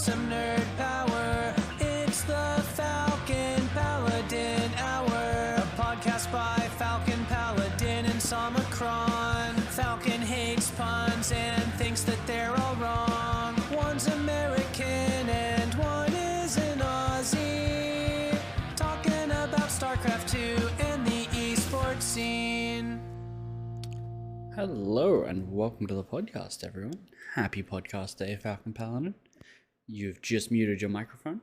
some nerd power. It's the Falcon Paladin Hour, a podcast by Falcon, Paladin, and Somicron. Falcon hates puns and thinks that they're all wrong. One's American and one is an Aussie. Talking about StarCraft 2 and the esports scene. Hello and welcome to the podcast, everyone. Happy podcast day, Falcon Paladin. You've just muted your microphone.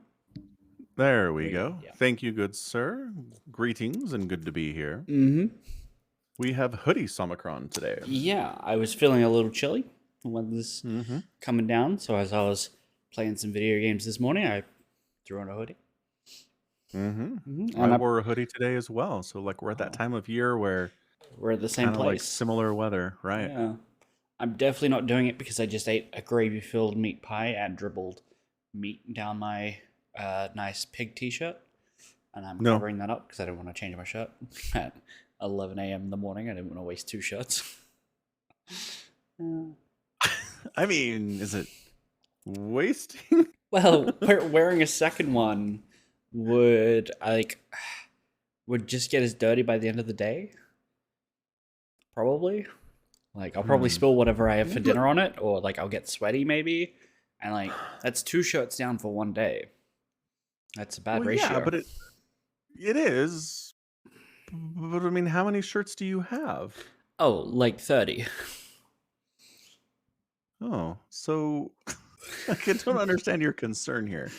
There we go. Yeah. Thank you, good sir. Greetings and good to be here. Mm-hmm. We have hoodie Somicron today. Yeah, I was feeling a little chilly when this Mm-hmm. coming down, so as I was playing some video games this morning, I threw on a hoodie. Mm-hmm. And I wore a hoodie today as well. So like we're at that time of year where we're at the same kind of like place. similar weather, right? Yeah. I'm definitely not doing it because I just ate a gravy-filled meat pie and dribbled meat down my nice pig t-shirt. And I'm No. covering that up because I didn't want to change my shirt at 11 a.m. in the morning. I didn't want to waste two shirts. I mean, is it wasting? Well, wearing a second one would just get us dirty by the end of the day. Probably. Like, I'll probably spill whatever I have for dinner on it, or like I'll get sweaty maybe. And like that's two shirts down for one day. That's a bad ratio. Yeah, but it is. But I mean, how many shirts do you have? Oh, like 30. Oh, so like, I don't understand your concern here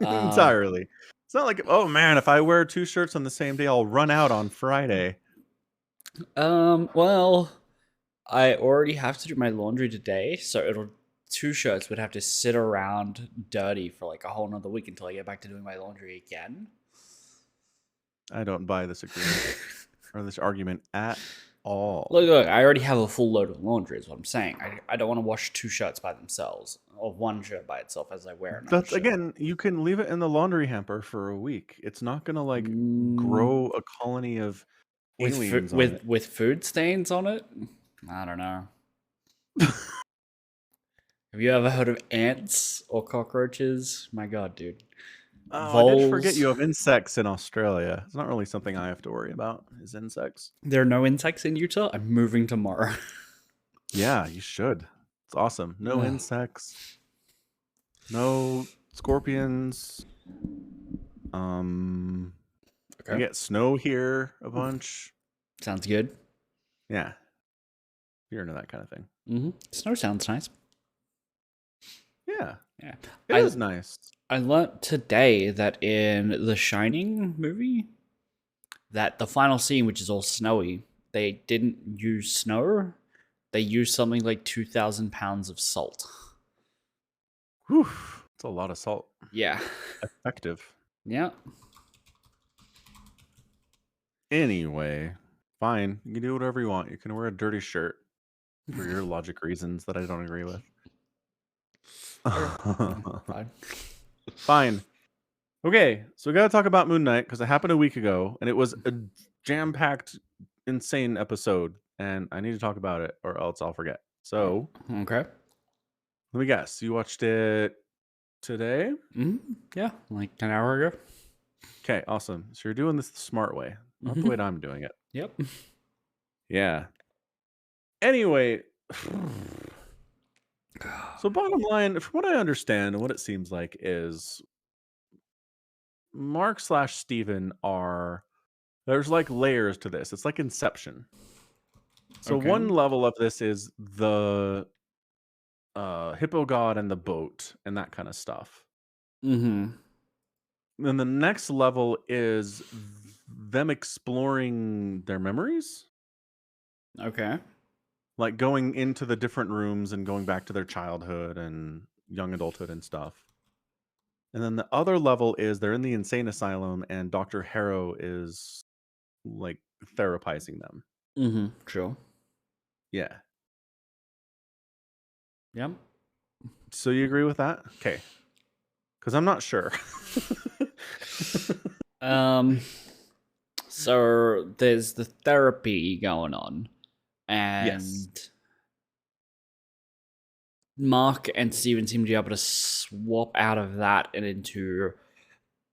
Um, entirely. It's not like, oh man, if I wear two shirts on the same day, I'll run out on Friday. Well, I already have to do my laundry today, so two shirts would have to sit around dirty for like a whole nother week until I get back to doing my laundry again. I don't buy this agreement or this argument at all. Look, I already have a full load of laundry, is what I'm saying. I don't want to wash two shirts by themselves, or one shirt by itself as I wear another That's shirt. again, you can leave it in the laundry hamper for a week. It's not gonna like grow a colony of aliens on it. with food stains on it? I don't know. Have you ever heard of ants or cockroaches? My god, dude. Oh, I did forget Voles. you have insects in Australia. It's not really something I have to worry about, is insects. There are no insects in Utah? I'm moving tomorrow. Yeah, you should. It's awesome. No Ugh. insects. No scorpions. I Okay. get snow here a bunch. Sounds good. Yeah. You're into that kind of thing. Mm-hmm. Snow sounds nice. Yeah. Yeah. It is nice. I learnt today that in the Shining movie, that the final scene, which is all snowy, they didn't use snow. They used something like 2,000 pounds of salt. Whew. It's a lot of salt. Yeah. Effective. Yeah. Anyway, fine. You can do whatever you want. You can wear a dirty shirt for your logic reasons that I don't agree with. Fine. Fine. Okay, so we got to talk about Moon Knight because it happened a week ago, and it was a jam-packed, insane episode, and I need to talk about it, or else I'll forget. So, Okay. let me guess. You watched it today? Yeah, like an hour ago. Okay, awesome. So you're doing this the smart way, not the way that I'm doing it. Yep. Yeah. Anyway, so bottom line, from what I understand and what it seems like is Mark / Steven there's like layers to this. It's like Inception. So Okay. one level of this is the hippo god and the boat and that kind of stuff. Mm-hmm. Then the next level is them exploring their memories. Okay. Like going into the different rooms and going back to their childhood and young adulthood and stuff. And then the other level is they're in the insane asylum and Dr. Harrow is like therapizing them. Mm-hmm. Sure. Yeah. Yep. So you agree with that? Okay. Because I'm not sure. So there's the therapy going on, and Yes. Mark and Steven seem to be able to swap out of that and into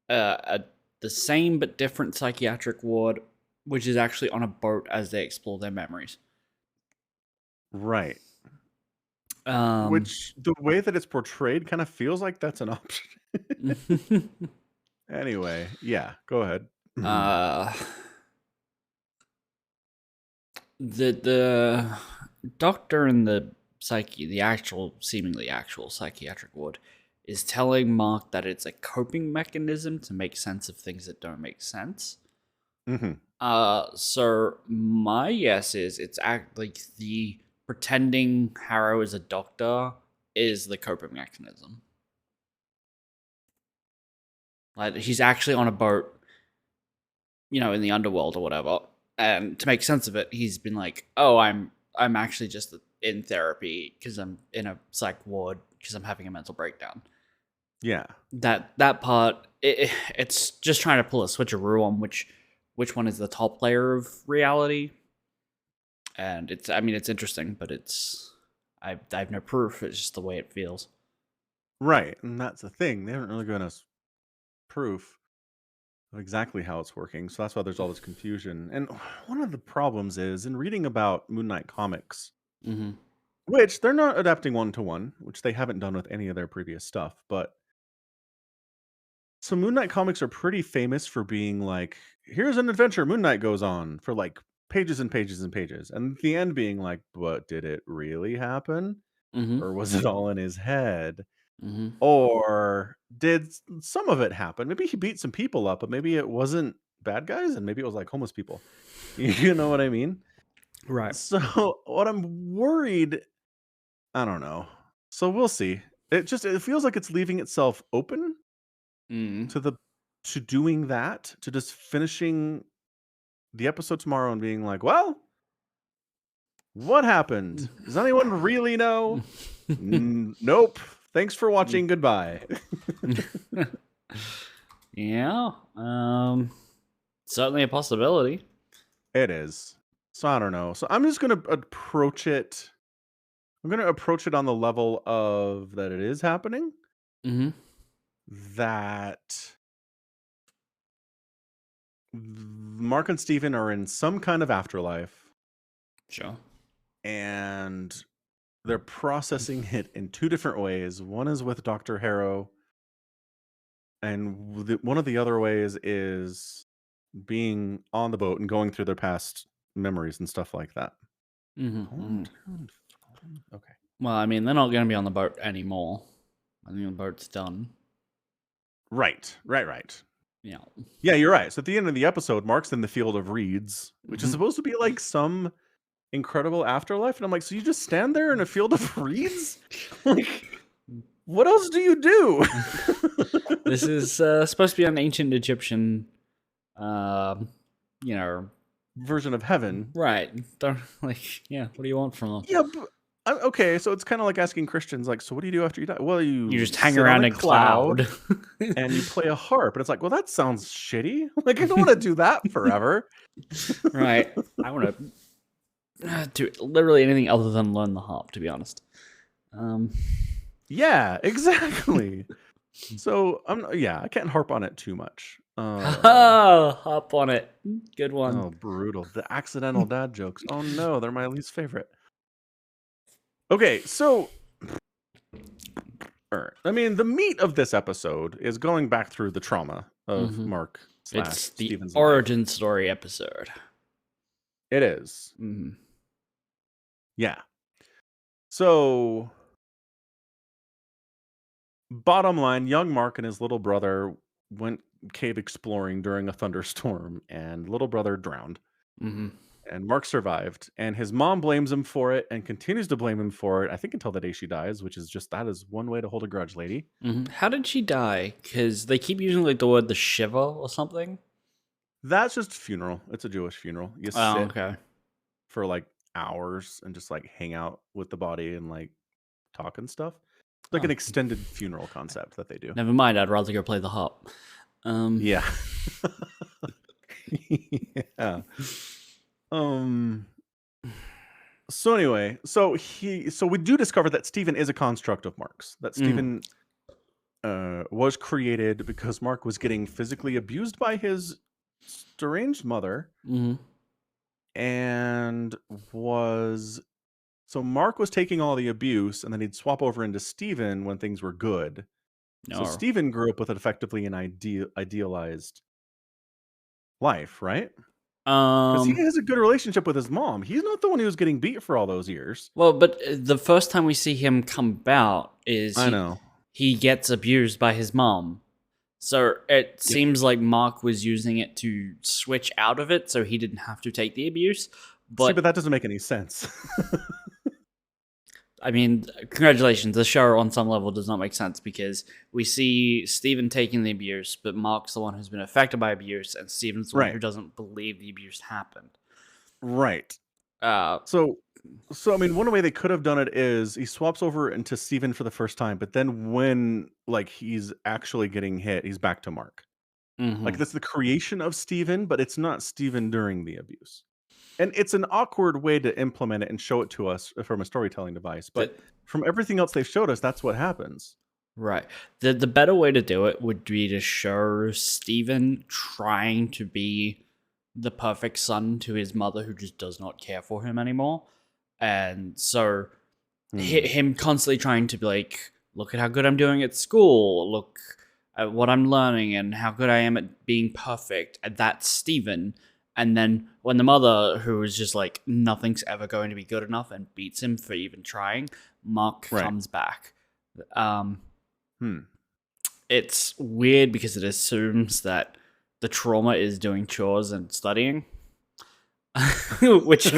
the same but different psychiatric ward, which is actually on a boat as they explore their memories. Right. Um, Which the way that it's portrayed kind of feels like that's an option. Anyway, yeah, go ahead. The doctor in the seemingly actual psychiatric ward is telling Mark that it's a coping mechanism to make sense of things that don't make sense. So my guess is it's like the pretending Harrow is a doctor is the coping mechanism. Like he's actually on a boat, in the underworld or whatever, and to make sense of it, he's been like, "Oh, I'm actually just in therapy because I'm in a psych ward because I'm having a mental breakdown." Yeah. That part, it's just trying to pull a switcheroo on which one is the top layer of reality. And it's interesting, but I have no proof. It's just the way it feels. Right. And that's the thing. They haven't really given us proof of exactly how it's working. So that's why there's all this confusion. And one of the problems is in reading about Moon Knight comics, which they're not adapting one-to-one, which they haven't done with any of their previous stuff. But so Moon Knight comics are pretty famous for being like, here's an adventure Moon Knight goes on for like pages and pages and pages. And at the end being like, but did it really happen? Or was it all in his head? Or did some of it happen? Maybe he beat some people up, but maybe it wasn't bad guys and maybe it was like homeless people. You know what I mean? Right. So what I'm worried, I don't know. So we'll see. It feels like it's leaving itself open to doing that, to just finishing the episode tomorrow and being like, well, what happened? Does anyone really know? Nope. Thanks for watching. Goodbye. Yeah. Certainly a possibility. It is. So I don't know. So I'm just going to approach it. I'm going to approach it on the level of that it is happening. That Mark and Steven are in some kind of afterlife. Sure. And they're processing it in two different ways. One is with Dr. Harrow. And one of the other ways is being on the boat and going through their past memories and stuff like that. Okay. Well, I mean, they're not going to be on the boat anymore. I think the boat's done. Right. Yeah. Yeah, you're right. So at the end of the episode, Mark's in the field of reeds, which is supposed to be like some incredible afterlife. And I'm like, so you just stand there in a field of reeds? Like, what else do you do? This is supposed to be an ancient Egyptian, version of heaven. Right. Don't, what do you want from them? Yeah, but okay, so it's kind of like asking Christians, like, so what do you do after you die? Well, you just hang sit around on a in cloud and you play a harp. And it's like, well, that sounds shitty. Like, I don't want to do that forever. Right. I want to do literally anything other than learn the harp, to be honest. Yeah, exactly. So I can't harp on it too much. Hop on it. Good one. Oh, brutal. The accidental dad jokes. Oh no, they're my least favorite. Okay, so I mean, the meat of this episode is going back through the trauma of Mark / It's the Steven's origin story episode. It is. Yeah. So, bottom line, young Mark and his little brother went cave exploring during a thunderstorm, and little brother drowned. And Mark survived, and his mom blames him for it and continues to blame him for it, I think until the day she dies, which is that is one way to hold a grudge, lady. How did she die? Because they keep using like the word the Shiva or something. That's just funeral. It's a Jewish funeral. You sit for like hours and just like hang out with the body and like talk and stuff. It's like an extended funeral concept that they do. Never mind, I'd rather go play the harp. Yeah. Yeah. So anyway, so we do discover that Steven is a construct of Mark's. That Steven was created because Mark was getting physically abused by his deranged mother, and so Mark was taking all the abuse, and then he'd swap over into Steven when things were good. So Steven grew up with effectively an idealized life, right? Because he has a good relationship with his mom. He's not the one who was getting beat for all those years. Well, but the first time we see him come about is he gets abused by his mom. So it seems like Mark was using it to switch out of it so he didn't have to take the abuse. But that doesn't make any sense. I mean, congratulations. The show on some level does not make sense because we see Steven taking the abuse, but Mark's the one who's been affected by abuse, and Steven's the one who doesn't believe the abuse happened. Right. So I mean, one way they could have done it is he swaps over into Steven for the first time, but then when he's actually getting hit, he's back to Mark. Like that's the creation of Steven, but it's not Steven during the abuse. And it's an awkward way to implement it and show it to us from a storytelling device. But from everything else they've showed us, that's what happens. Right. The better way to do it would be to show Steven trying to be the perfect son to his mother who just does not care for him anymore. And so him constantly trying to be like, look at how good I'm doing at school. Look at what I'm learning and how good I am at being perfect. And that's Steven. And then when the mother, who is just like, nothing's ever going to be good enough and beats him for even trying, Mark comes back. It's weird because it assumes that the trauma is doing chores and studying, which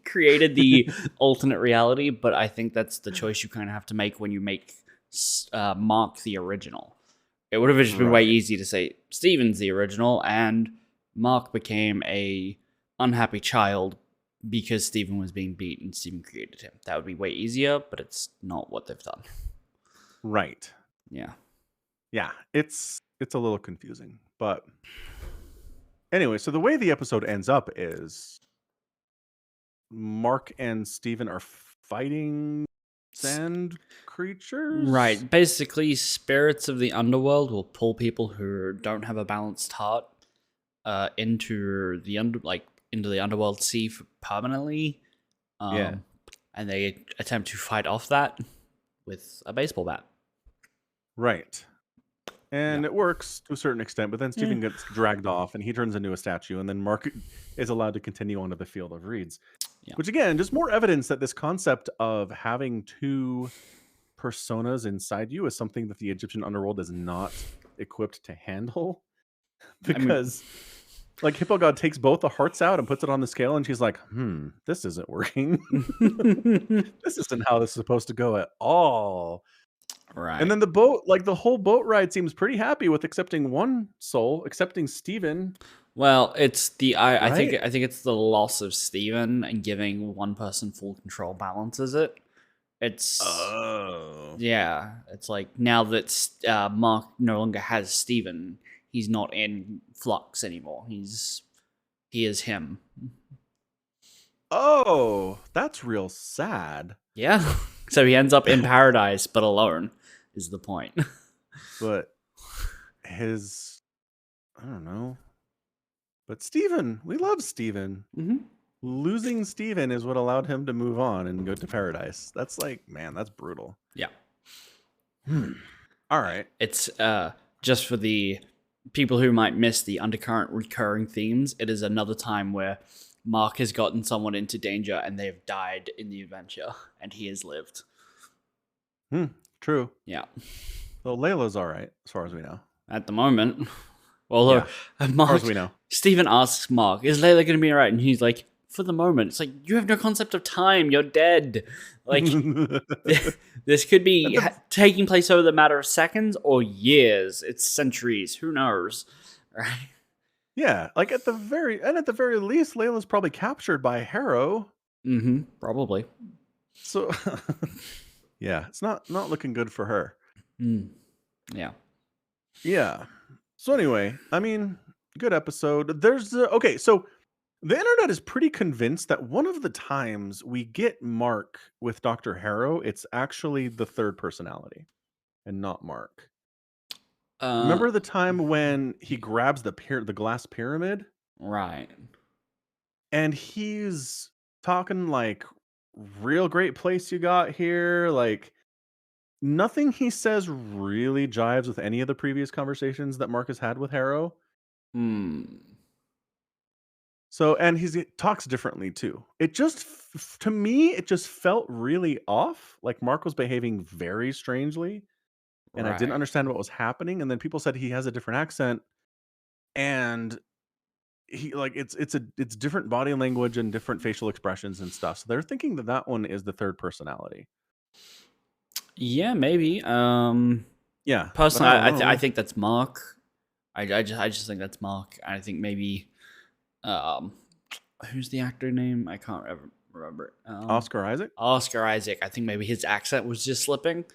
created the alternate reality. But I think that's the choice you kind of have to make when you make Mark the original. It would have just been way easy to say Steven's the original and Mark became a unhappy child because Steven was being beat and Steven created him. That would be way easier, but it's not what they've done. Right. Yeah. Yeah, it's a little confusing, but anyway, so the way the episode ends up is Mark and Steven are fighting sand creatures? Right. Basically, spirits of the underworld will pull people who don't have a balanced heart into the underworld sea permanently. And they attempt to fight off that with a baseball bat. Right. And it works to a certain extent, but then Steven gets dragged off and he turns into a statue, and then Mark is allowed to continue onto the field of reeds. Yeah. Which again, just more evidence that this concept of having two personas inside you is something that the Egyptian underworld is not equipped to handle. Because Hippo God takes both the hearts out and puts it on the scale, and she's like, this isn't working. This isn't how this is supposed to go at all. Right. And then the boat, the whole boat ride seems pretty happy with accepting one soul, accepting Steven. Well, it's I think it's the loss of Steven and giving one person full control balances it. It's it's like now that Mark no longer has Steven, he's not in flux anymore. He is him. Oh, that's real sad. Yeah. So he ends up in paradise, but alone is the point. But I don't know. But Steven, we love Steven. Losing Steven is what allowed him to move on and go to paradise. That's man, that's brutal. Yeah. All right. It's just for the people who might miss the undercurrent recurring themes, it is another time where Mark has gotten someone into danger and they've died in the adventure, and he has lived. True. Yeah. Well, Layla's all right, as far as we know. At the moment. Although, as far as we know. Steven asks Mark, is Layla going to be all right? And he's like, for the moment. It's like, you have no concept of time. You're dead. This could be taking place over the matter of seconds or years. It's centuries. Who knows? Right? Yeah, at the very least, Layla's probably captured by Harrow. Probably. So, yeah, it's not looking good for her. Yeah. Yeah. So anyway, I mean, good episode. There's okay. So The internet is pretty convinced that one of the times we get Mark with Dr. Harrow, it's actually the third personality and not Mark. Uh, Remember the time when he grabs the glass pyramid right. and he's talking like, real great place you got here, like nothing he says really jives with any of the previous conversations that Mark has had with Harrow. Hmm. So, and he talks differently too. It just, to me, it just felt really off. Like Mark was behaving very strangely, and I didn't Right. understand what was happening. And then people said he has a different accent, and he like it's different body language and different facial expressions and stuff. So they're thinking that that one is the third personality. Yeah, maybe. Yeah, but Personally, I don't I know. think that's Mark. I just think that's Mark. I think maybe um, who's the actor name? I can't ever remember. Oscar Isaac. Oscar Isaac. I think maybe his accent was just slipping.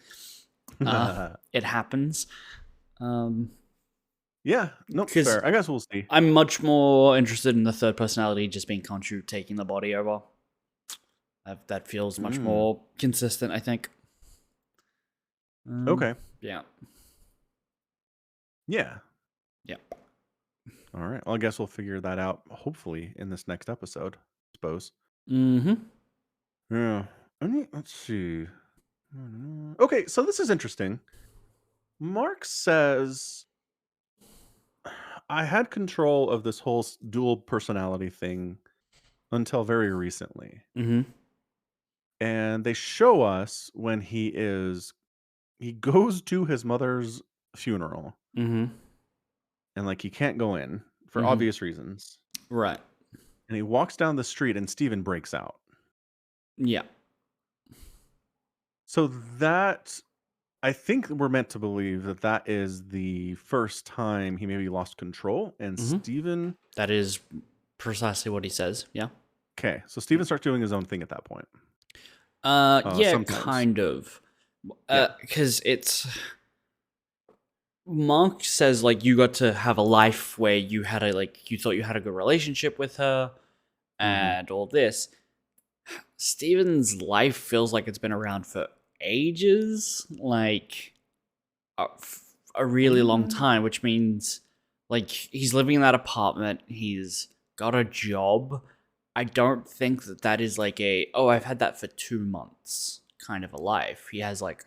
It happens. Yeah, nope, Because fair. I guess we'll see. I'm much more interested in the third personality just being Khonshu taking the body over. That feels much Mm, more consistent, I think. okay. Yeah. Yeah. Yeah. All right. Well, I guess we'll figure that out hopefully in this next episode, I suppose. Mm-hmm. Yeah. Let's see. Okay, so this is interesting. Mark says, I had control of this whole dual personality thing until very recently. Mm-hmm. And they show us when he goes to his mother's funeral Mm-hmm. and like he can't go in for Mm-hmm. obvious reasons. Right. And he walks down the street and Steven breaks out. Yeah. So that I think we're meant to believe that that is the first time he maybe lost control and Mm-hmm. Steven. That is precisely what he says. Yeah. Okay, so Steven starts doing his own thing at that point. Yeah, Sometimes. kind of. Yeah. Because it's Mark says like you got to have a life where you had a you thought you had a good relationship with her Hmm. and all this. Steven's life feels like it's been around for ages, like a really long time, which means like he's living in that apartment, he's got a job. I don't think that that is like I've had that for 2 months kind of a life. He has like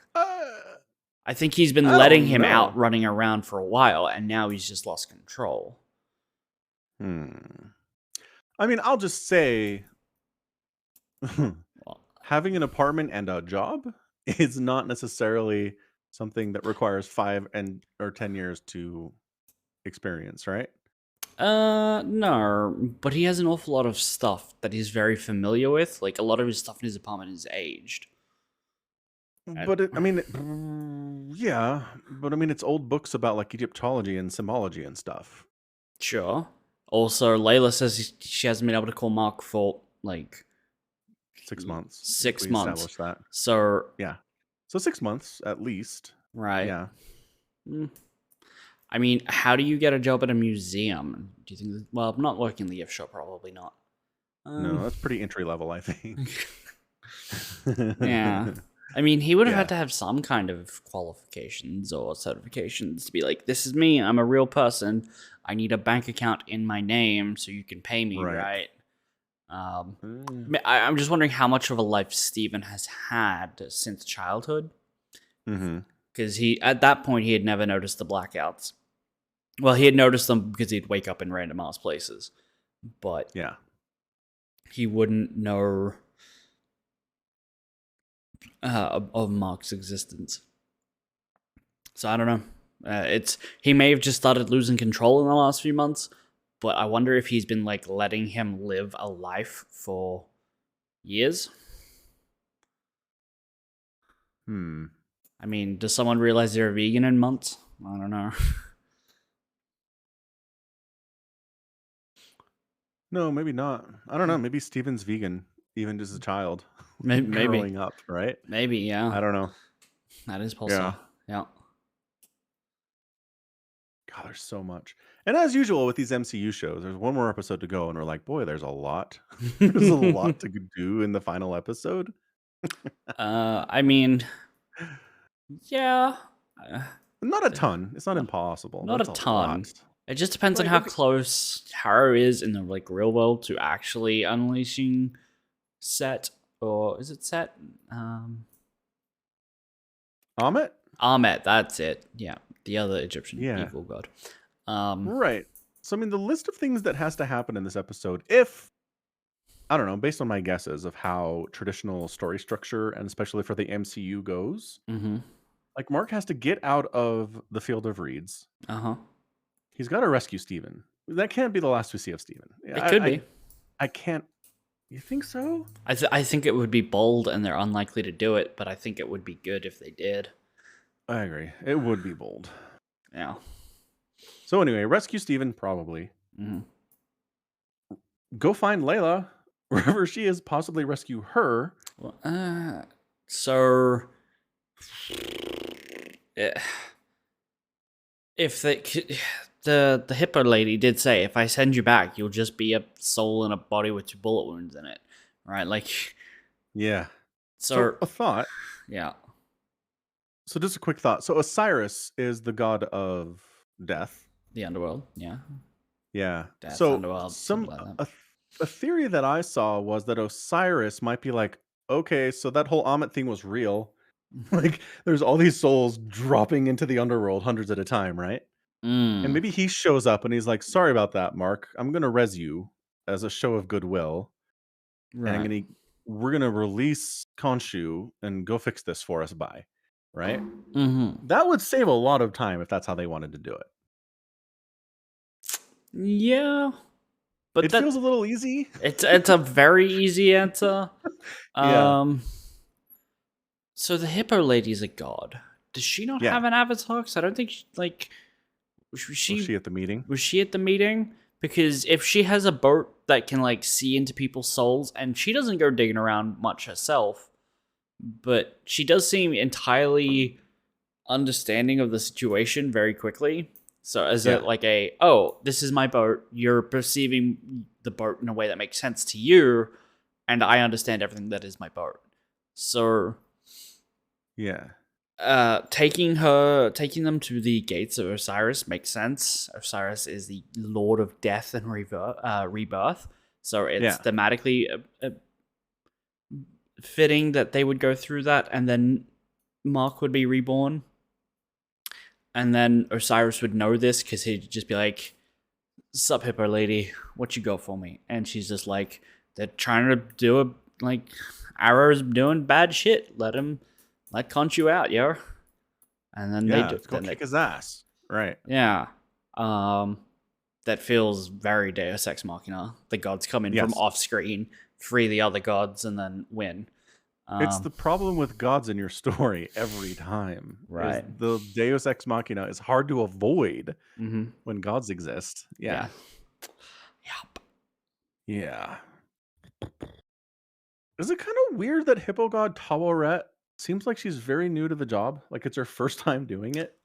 I think he's been I letting don't him out know. running around for a while, and now he's just lost control. Hmm. I mean, I'll just say Well, having an apartment and a job is not necessarily something that requires 5 or 10 years to experience, right? no, but he has an awful lot of stuff that he's very familiar with. Like a lot of his stuff in his apartment is aged. And- But I mean, yeah, but I mean, it's old books about like Egyptology and symbology and stuff. Sure. Also, Layla says she hasn't been able to call Mark for like 6 months. 6 We months. established that. So, Yeah. So 6 months at least. right. Yeah. Mm. I mean, how do you get a job at a museum? Do you think? Well, not working in the gift shop, probably not. No, that's pretty entry level, I think. Yeah. I mean, he would have Yeah. had to have some kind of qualifications or certifications to be like, this is me, I'm a real person. I need a bank account in my name so you can pay me, Right. right? I'm just wondering how much of a life Steven has had since childhood. Mm-hmm. Because at that point, he had never noticed the blackouts. Well, he had noticed them because he'd wake up in random ass places. But Yeah. he wouldn't know of Mark's existence. So I don't know. He may have just started losing control in the last few months, but I wonder if he's been like letting him live a life for years. I mean, does someone realize they're a vegan in months? I don't know. No, maybe not. I don't know. Maybe Steven's vegan, even just as a child, Maybe, growing up, right? yeah, I don't know. that is possible. Yeah. God, there's so much. And as usual with these MCU shows, there's one more episode to go, and we're like, boy, there's a lot. There's a lot to do in the final episode. I mean, yeah, uh, Not a ton. It's not impossible. not a That's a ton. lot. It just depends on Like, how okay, close Harrow is in the like real world to actually unleashing Set, or is it Set? Amit? Ahmet, that's it. Yeah, the other Egyptian Yeah. evil god. Right. So, I mean, the list of things that has to happen in this episode, if, I don't know, based on my guesses of how traditional story structure, and especially for the MCU goes, Mm-hmm. like, Mark has to get out of the Field of Reeds. Uh-huh. He's got to rescue Steven. That can't be the last we see of Steven. It could be. I can't. You think so? I think it would be bold, and they're unlikely to do it, but I think it would be good if they did. I agree. It would be bold. Yeah. So anyway, rescue Steven, probably. Mm-hmm. Go find Layla, wherever she is, possibly rescue her. Well, so if the hippo lady did say, if I send you back, you'll just be a soul in a body with 2 bullet wounds in it, right? Like, Yeah. so So a thought. yeah. So just a quick thought. So Osiris is the god of death. The underworld, yeah. Yeah. Death, So underworld, something like that. a theory that I saw was that Osiris might be like, okay, so that whole Amit thing was real. Like, there's all these souls dropping into the underworld hundreds at a time, right? And maybe he shows up and he's like, sorry about that, Mark. I'm gonna res you as a show of goodwill. Right. And we're gonna release Khonshu and go fix this for us. Bye. Right? Mm-hmm. That would save a lot of time if that's how they wanted to do it. Yeah, but It feels a little easy. it's a very easy answer. Yeah. So the hippo lady's a god. Does she not Yeah. have an avatar? 'Cause I don't think was Was she at the meeting? Was she at the meeting? Because if she has a boat that can like see into people's souls, and she doesn't go digging around much herself, but she does seem entirely understanding of the situation very quickly. So as Yeah. it like oh, this is my boat. You're perceiving the boat in a way that makes sense to you, and I understand everything that is my boat. So Yeah. taking them to the gates of Osiris makes sense. Osiris is the Lord of Death and rebirth. So it's thematically fitting that they would go through that, and then Mark would be reborn. And then Osiris would know this because he'd just be like, "Sup, hippo lady, what you got for me?" And she's just like, "They're trying to do Arrow's doing bad shit. Let Khonshu out, yo." And then they do. Go kick his ass. Right. Yeah. That feels very Deus Ex Machina. The gods come in from off screen, free the other gods, and then win. It's the problem with gods in your story every time. Right. The Deus Ex Machina is hard to avoid Mm-hmm. when gods exist. Yeah. Yep. Yeah. Is it kind of weird that Hippo God Tawaret seems like she's very new to the job? Like it's her first time doing it?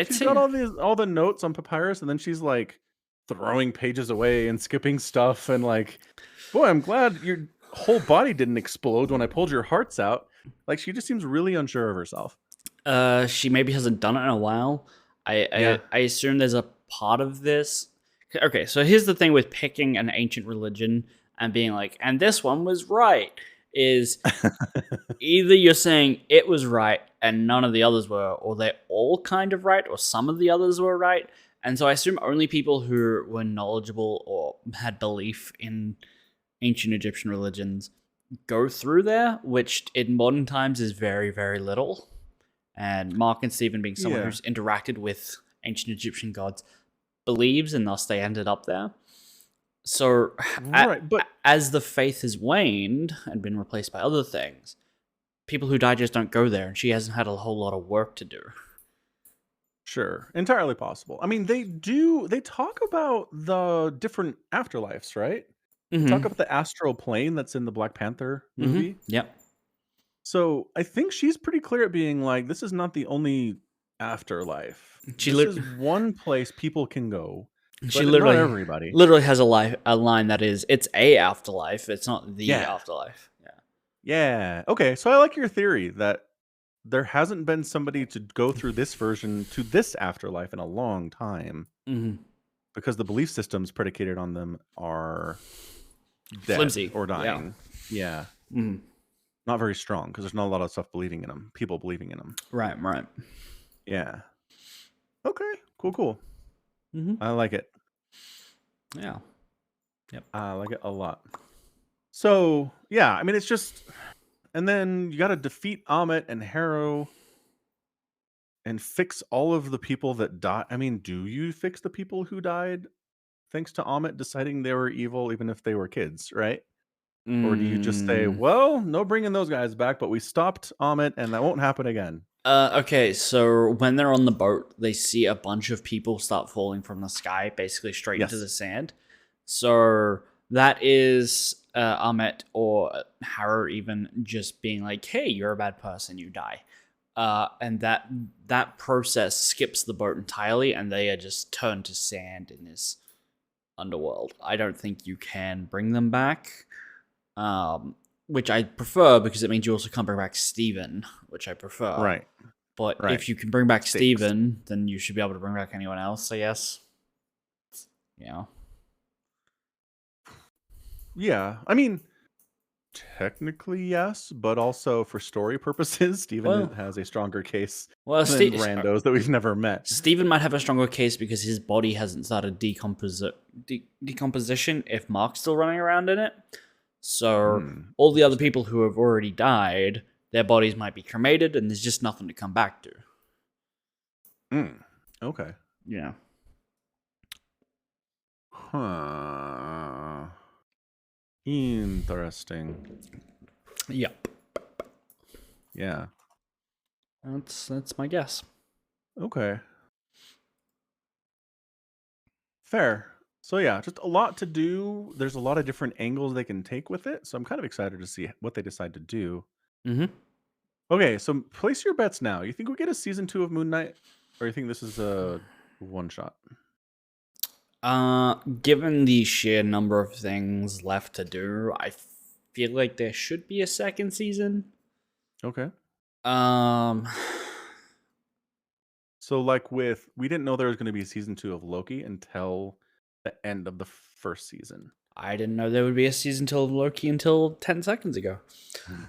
She's got all the notes on papyrus, and then she's like throwing pages away and skipping stuff, and like, boy, I'm glad your whole body didn't explode when I pulled your hearts out. Like she just seems really unsure of herself. She maybe hasn't done it in a while. I assume there's a part of this. Okay, so here's the thing with picking an ancient religion and being like, and this one was right, is either you're saying it was right and none of the others were, or they're all kind of right, or some of the others were right. And so I assume only people who were knowledgeable or had belief in ancient Egyptian religions go through there, which in modern times is very, very little. And Mark and Stephen, being someone who's interacted with ancient Egyptian gods, believes, and thus they ended up there. So, but as the faith has waned and been replaced by other things, people who die just don't go there, and she hasn't had a whole lot of work to do. Sure, entirely possible. I mean, they talk about the different afterlives, right? Mm-hmm. Talk about the astral plane that's in the Black Panther movie. Mm-hmm. Yep. So I think she's pretty clear at being like, this is not the only afterlife. She This is lit- one place people can go, she but not literally everybody. literally has a line that is, it's a afterlife. It's not the Yeah. afterlife. Yeah. Yeah. Okay. So I like your theory that there hasn't been somebody to go through this version to this afterlife in a long time Mm-hmm. because the belief systems predicated on them are dead Flimsy. or Yeah. dying. Yeah. Mm-hmm. Not very strong because there's not a lot of stuff believing in them. People believing in them. Right. Right. Yeah. Okay. Cool. Mm-hmm. I like it. Yeah. Yep. I like it a lot. So yeah, I mean, it's just, and then you got to defeat Amit and Harrow and fix all of the people that die. I mean, do you fix the people who died thanks to Amit deciding they were evil, even if they were kids, right? Or do you just say, well, no bringing those guys back, but we stopped Amit and that won't happen again? Okay, so when they're on the boat, they see a bunch of people start falling from the sky, basically straight into Yes. the sand. So that is Ahmet or Harrow even just being like, hey, you're a bad person, you die. And that process skips the boat entirely, and they are just turned to sand in this underworld. I don't think you can bring them back, which I prefer because it means you also can't bring back Steven, which I prefer. Right. But Right. if you can bring back Stakes. Steven, then you should be able to bring back anyone else, I guess. Yeah. Yeah. I mean, technically, yes, but also for story purposes, Steven Well- has a stronger case Well, than randos that we've never met. Steven might have a stronger case because his body hasn't started decomposition if Mark's still running around in it. So all the other people who have already died, their bodies might be cremated and there's just nothing to come back to. Okay. Yeah. Huh. Interesting. Yep. Yeah. That's my guess. Okay. Fair. So yeah, just a lot to do. There's a lot of different angles they can take with it. So I'm kind of excited to see what they decide to do. Mm-hmm. Okay, so place your bets now. You think we get a season 2 of Moon Knight? Or you think this is a one shot? Given the sheer number of things left to do, I feel like there should be a second season. Okay. So like we didn't know there was going to be a season 2 of Loki until the end of the first season. I didn't know there would be a season 2 of Loki until 10 seconds ago.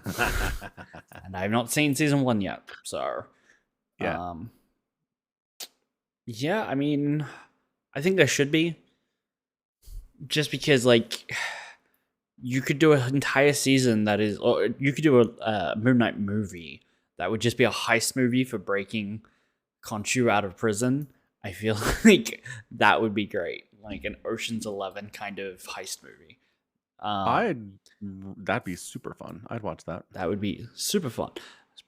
And I've not seen season 1 yet. So, yeah. Yeah, I mean, I think there should be. Just because, like, you could do an entire season that is, or you could do a Moon Knight movie that would just be a heist movie for breaking Khonshu out of prison. I feel like that would be great. Like an Ocean's 11 kind of heist movie. That'd be super fun. I'd watch that. That would be super fun.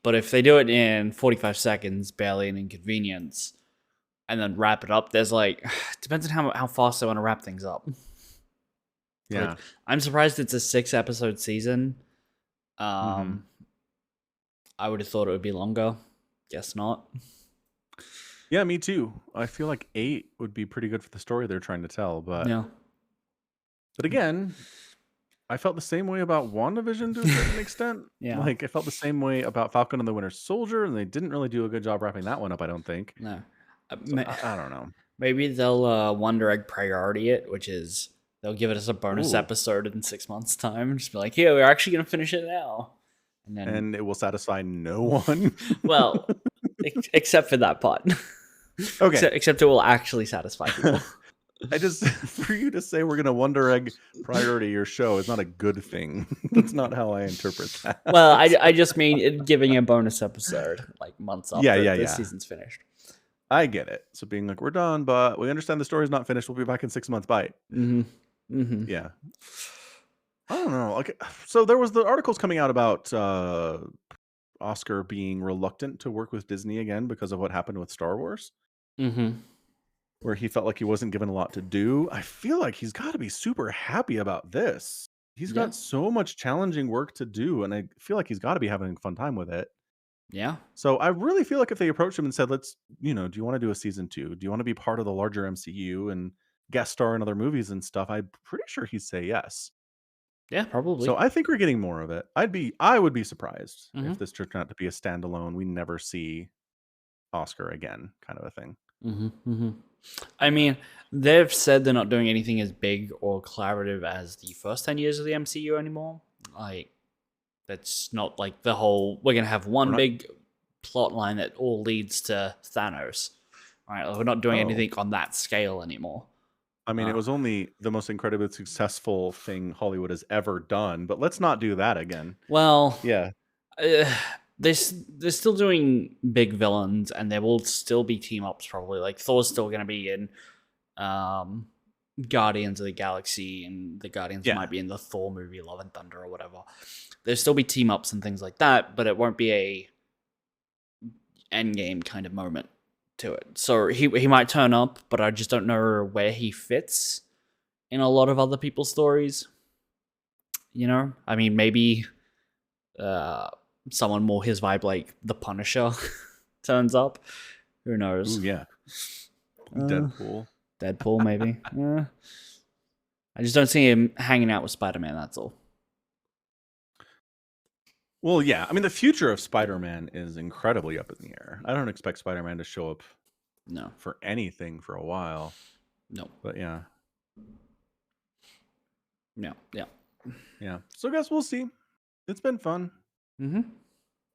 But if they do it in 45 seconds, barely an inconvenience, and then wrap it up, there's like, depends on how fast they want to wrap things up. Yeah. Like, I'm surprised it's a 6-episode season. I would have thought it would be longer. Guess not. Yeah, me too. I feel like 8 would be pretty good for the story they're trying to tell, but Yeah. But again, I felt the same way about WandaVision to a certain extent. Yeah. Like I felt the same way about Falcon and the Winter Soldier, and they didn't really do a good job wrapping that one up, I don't think. No. So, I don't know. Maybe they'll Wonder Egg priority it, which is they'll give it as a bonus Ooh. episode in 6 months' time. Just be like, here, we're actually going to finish it now. And it will satisfy no one. Well, except for that part. Okay. Except it will actually satisfy people. For you to say we're going to Wonder Egg priority your show is not a good thing. That's not how I interpret that. Well, I just mean it giving a bonus episode like months after the season's finished. I get it. So being like, we're done, but we understand the story's not finished. We'll be back in 6 months. Bye. Yeah. I don't know. Okay. So there was the articles coming out about Oscar being reluctant to work with Disney again because of what happened with Star Wars. Where he felt like he wasn't given a lot to do. I feel like he's got to be super happy about this. He's got so much challenging work to do, and I feel like he's got to be having a fun time with it. Yeah. So I really feel like if they approached him and said, "Let's, do you want to do a season 2? Do you want to be part of the larger MCU and guest star in other movies and stuff?" I'm pretty sure he'd say yes. Yeah, So probably. I think we're getting more of it. I would be surprised Mm-hmm. if this turned out to be a standalone, we never see Oscar again kind of a thing. Mm-hmm. Mm-hmm. I mean, they've said they're not doing anything as big or collaborative as the first 10 years of the MCU anymore. Like, that's not like the whole, we're going to have We're one not. big plot line that all leads to Thanos. Right? Like, we're not doing Oh, anything on that scale anymore. I mean, it was only the most incredibly successful thing Hollywood has ever done, but let's not do that again. Well, Yeah. uh, they're still doing big villains, and there will still be team ups probably. Like Thor's still going to be in Guardians of the Galaxy, and the Guardians Yeah. might be in the Thor movie, Love and Thunder, or whatever. There'll still be team ups and things like that, but it won't be a endgame kind of moment to it. So he might turn up, but I just don't know where he fits in a lot of other people's stories. I mean, maybe someone more his vibe, like the Punisher, turns up. Who knows? Ooh, yeah. Uh, Deadpool. Deadpool, maybe. I just don't see him hanging out with Spider-Man. That's all. Well, yeah. I mean, the future of Spider-Man is incredibly up in the air. I don't expect Spider-Man to show up No, for anything for a while. no, But yeah. no, yeah. Yeah. So I guess we'll see. It's been fun. Mm-hmm.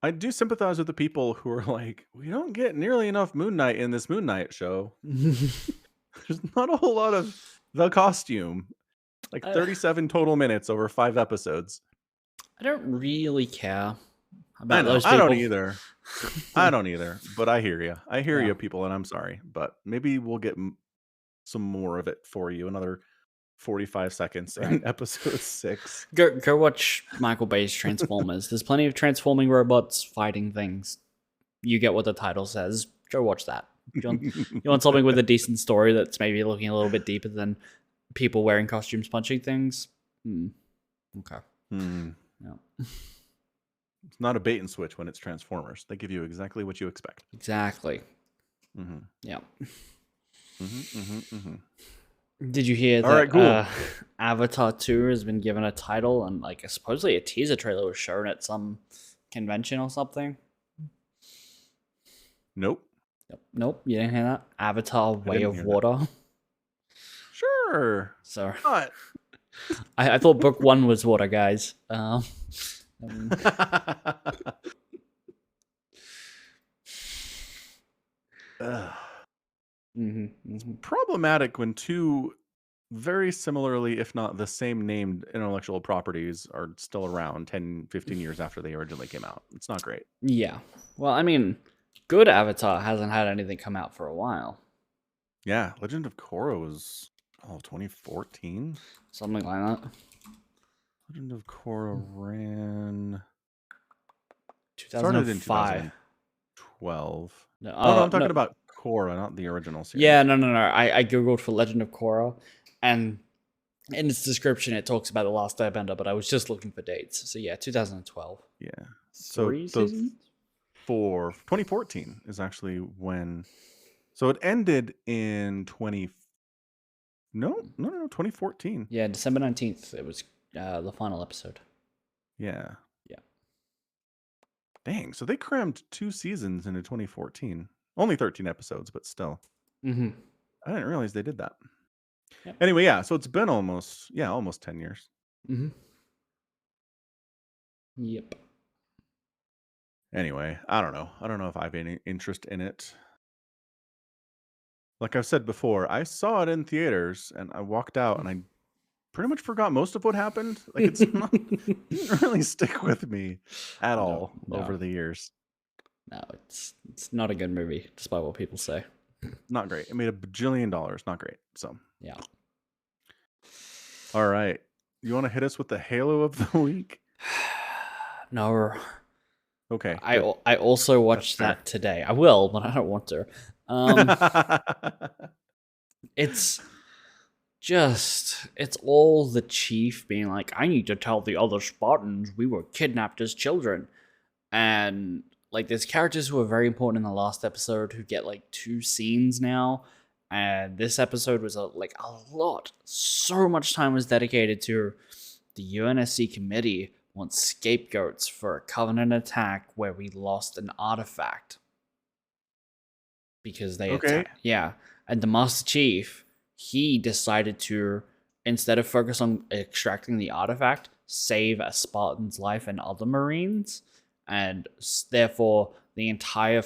I do sympathize with the people who are like, we don't get nearly enough Moon Knight in this Moon Knight show. There's not a whole lot of the costume. Like 37 total minutes over 5 episodes. I don't really care I about know. those I people. don't either. I don't either. But I hear you. I hear Yeah. you, people, and I'm sorry. But maybe we'll get some more of it for you. Another 45 seconds in Right. episode 6. Go watch Michael Bay's Transformers. There's plenty of transforming robots fighting things. You get what the title says. Go watch that. You want something with a decent story that's maybe looking a little bit deeper than people wearing costumes punching things? Okay. Yeah. It's not a bait and switch when it's Transformers. They give you exactly what you expect. Exactly. Mm-hmm. Yeah. Mm-hmm, mm-hmm, mm-hmm. Did you hear All that right, cool. Avatar 2 has been given a title and supposedly a teaser trailer was shown at some convention or something? Nope. Nope, you didn't hear that? Avatar Way didn't of hear that. Water. Sure. So Not. I thought book 1 was water, guys. Problematic when two very similarly, if not the same named intellectual properties are still around 10, 15 years after they originally came out. It's not great. Yeah. Well, I mean, good Avatar hasn't had anything come out for a while. Yeah. Legend of Korra was 2014. Something like that. Legend of Korra ran. 2005. Started in 2012. No, Oh, no, I'm talking about Korra, not the original series. Yeah, no. I googled for Legend of Korra, and in its description it talks about the Last Airbender, but I was just looking for dates. So yeah, 2012. Yeah. So 3 seasons? 2014 is actually when. So it ended in 2014. Yeah, December 19th. It was the final episode. Yeah. Yeah. Dang. So they crammed 2 seasons into 2014. Only 13 episodes, but still. Mm-hmm. I didn't realize they did that. Yep. Anyway, yeah. So it's been almost 10 years. Mm-hmm. Yep. Anyway, I don't know. I don't know if I have any interest in it. Like I've said before, I saw it in theaters and I walked out and I pretty much forgot most of what happened. Like it didn't really stick with me at all over the years. No, it's not a good movie, despite what people say. Not great. It made $1 bajillion. Not great. So yeah. All right. You want to hit us with the Halo of the week? No. Okay. I also watched that today. I will, but I don't want to. It's all the chief being like, I need to tell the other Spartans we were kidnapped as children. And like there's characters who are very important in the last episode who get like 2 scenes now, and this episode was a lot. So much time was dedicated to the UNSC committee wants scapegoats for a Covenant attack where we lost an artifact because they attacked. Yeah, and the Master Chief, he decided to, instead of focus on extracting the artifact, save a Spartan's life and other Marines, and therefore the entire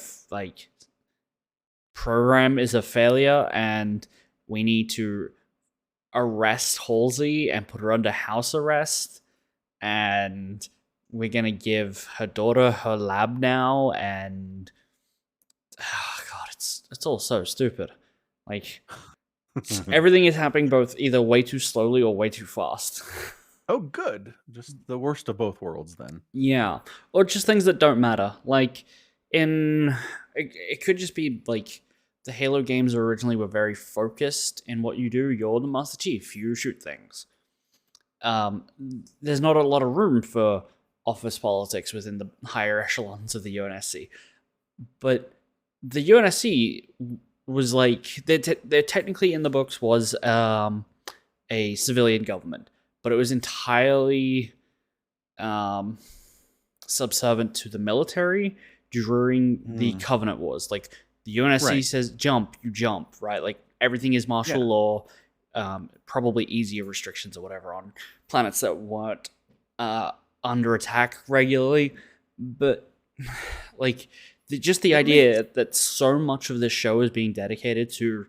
program is a failure, and we need to arrest Halsey and put her under house arrest, and we're gonna give her daughter her lab now, and oh god, it's all so stupid. Like everything is happening both either way too slowly or way too fast. Oh, good. Just the worst of both worlds, then. Yeah, or just things that don't matter. Like it could just be like the Halo games originally were very focused in what you do. You're the Master Chief. You shoot things. There's not a lot of room for office politics within the higher echelons of the UNSC. But the UNSC was like, they're technically in the books was a civilian government, but it was entirely subservient to the military during the Covenant Wars. Like, the UNSC says jump, you jump, right? Like, everything is martial law, probably easier restrictions or whatever on planets that weren't under attack regularly. But, like, just the idea that so much of this show is being dedicated to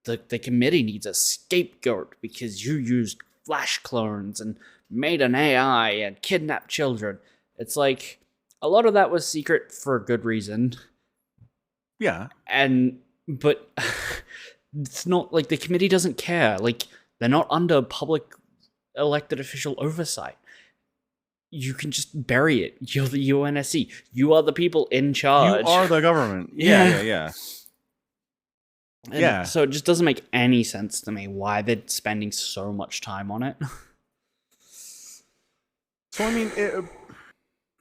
the committee needs a scapegoat because you used flash clones and made an AI and kidnapped children. It's like, a lot of that was secret for a good reason. Yeah. But it's not like the committee doesn't care. Like, they're not under public elected official oversight. You can just bury it. You're the UNSC. You are the people in charge. You are the government. Yeah. And so it just doesn't make any sense to me why they're spending so much time on it. So, I mean,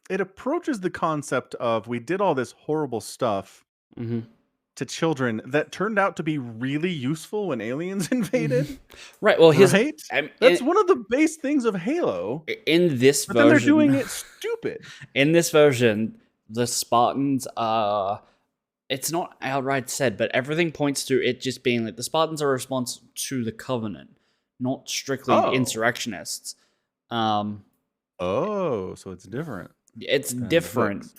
it approaches the concept of, we did all this horrible stuff to children that turned out to be really useful when aliens invaded. Right. Well, that's one of the base things of Halo. In this version, then they're doing it stupid. In this version, the Spartans are. It's not outright said, but everything points to it just being like the Spartans are a response to the Covenant, not strictly insurrectionists. So it's different. It's different,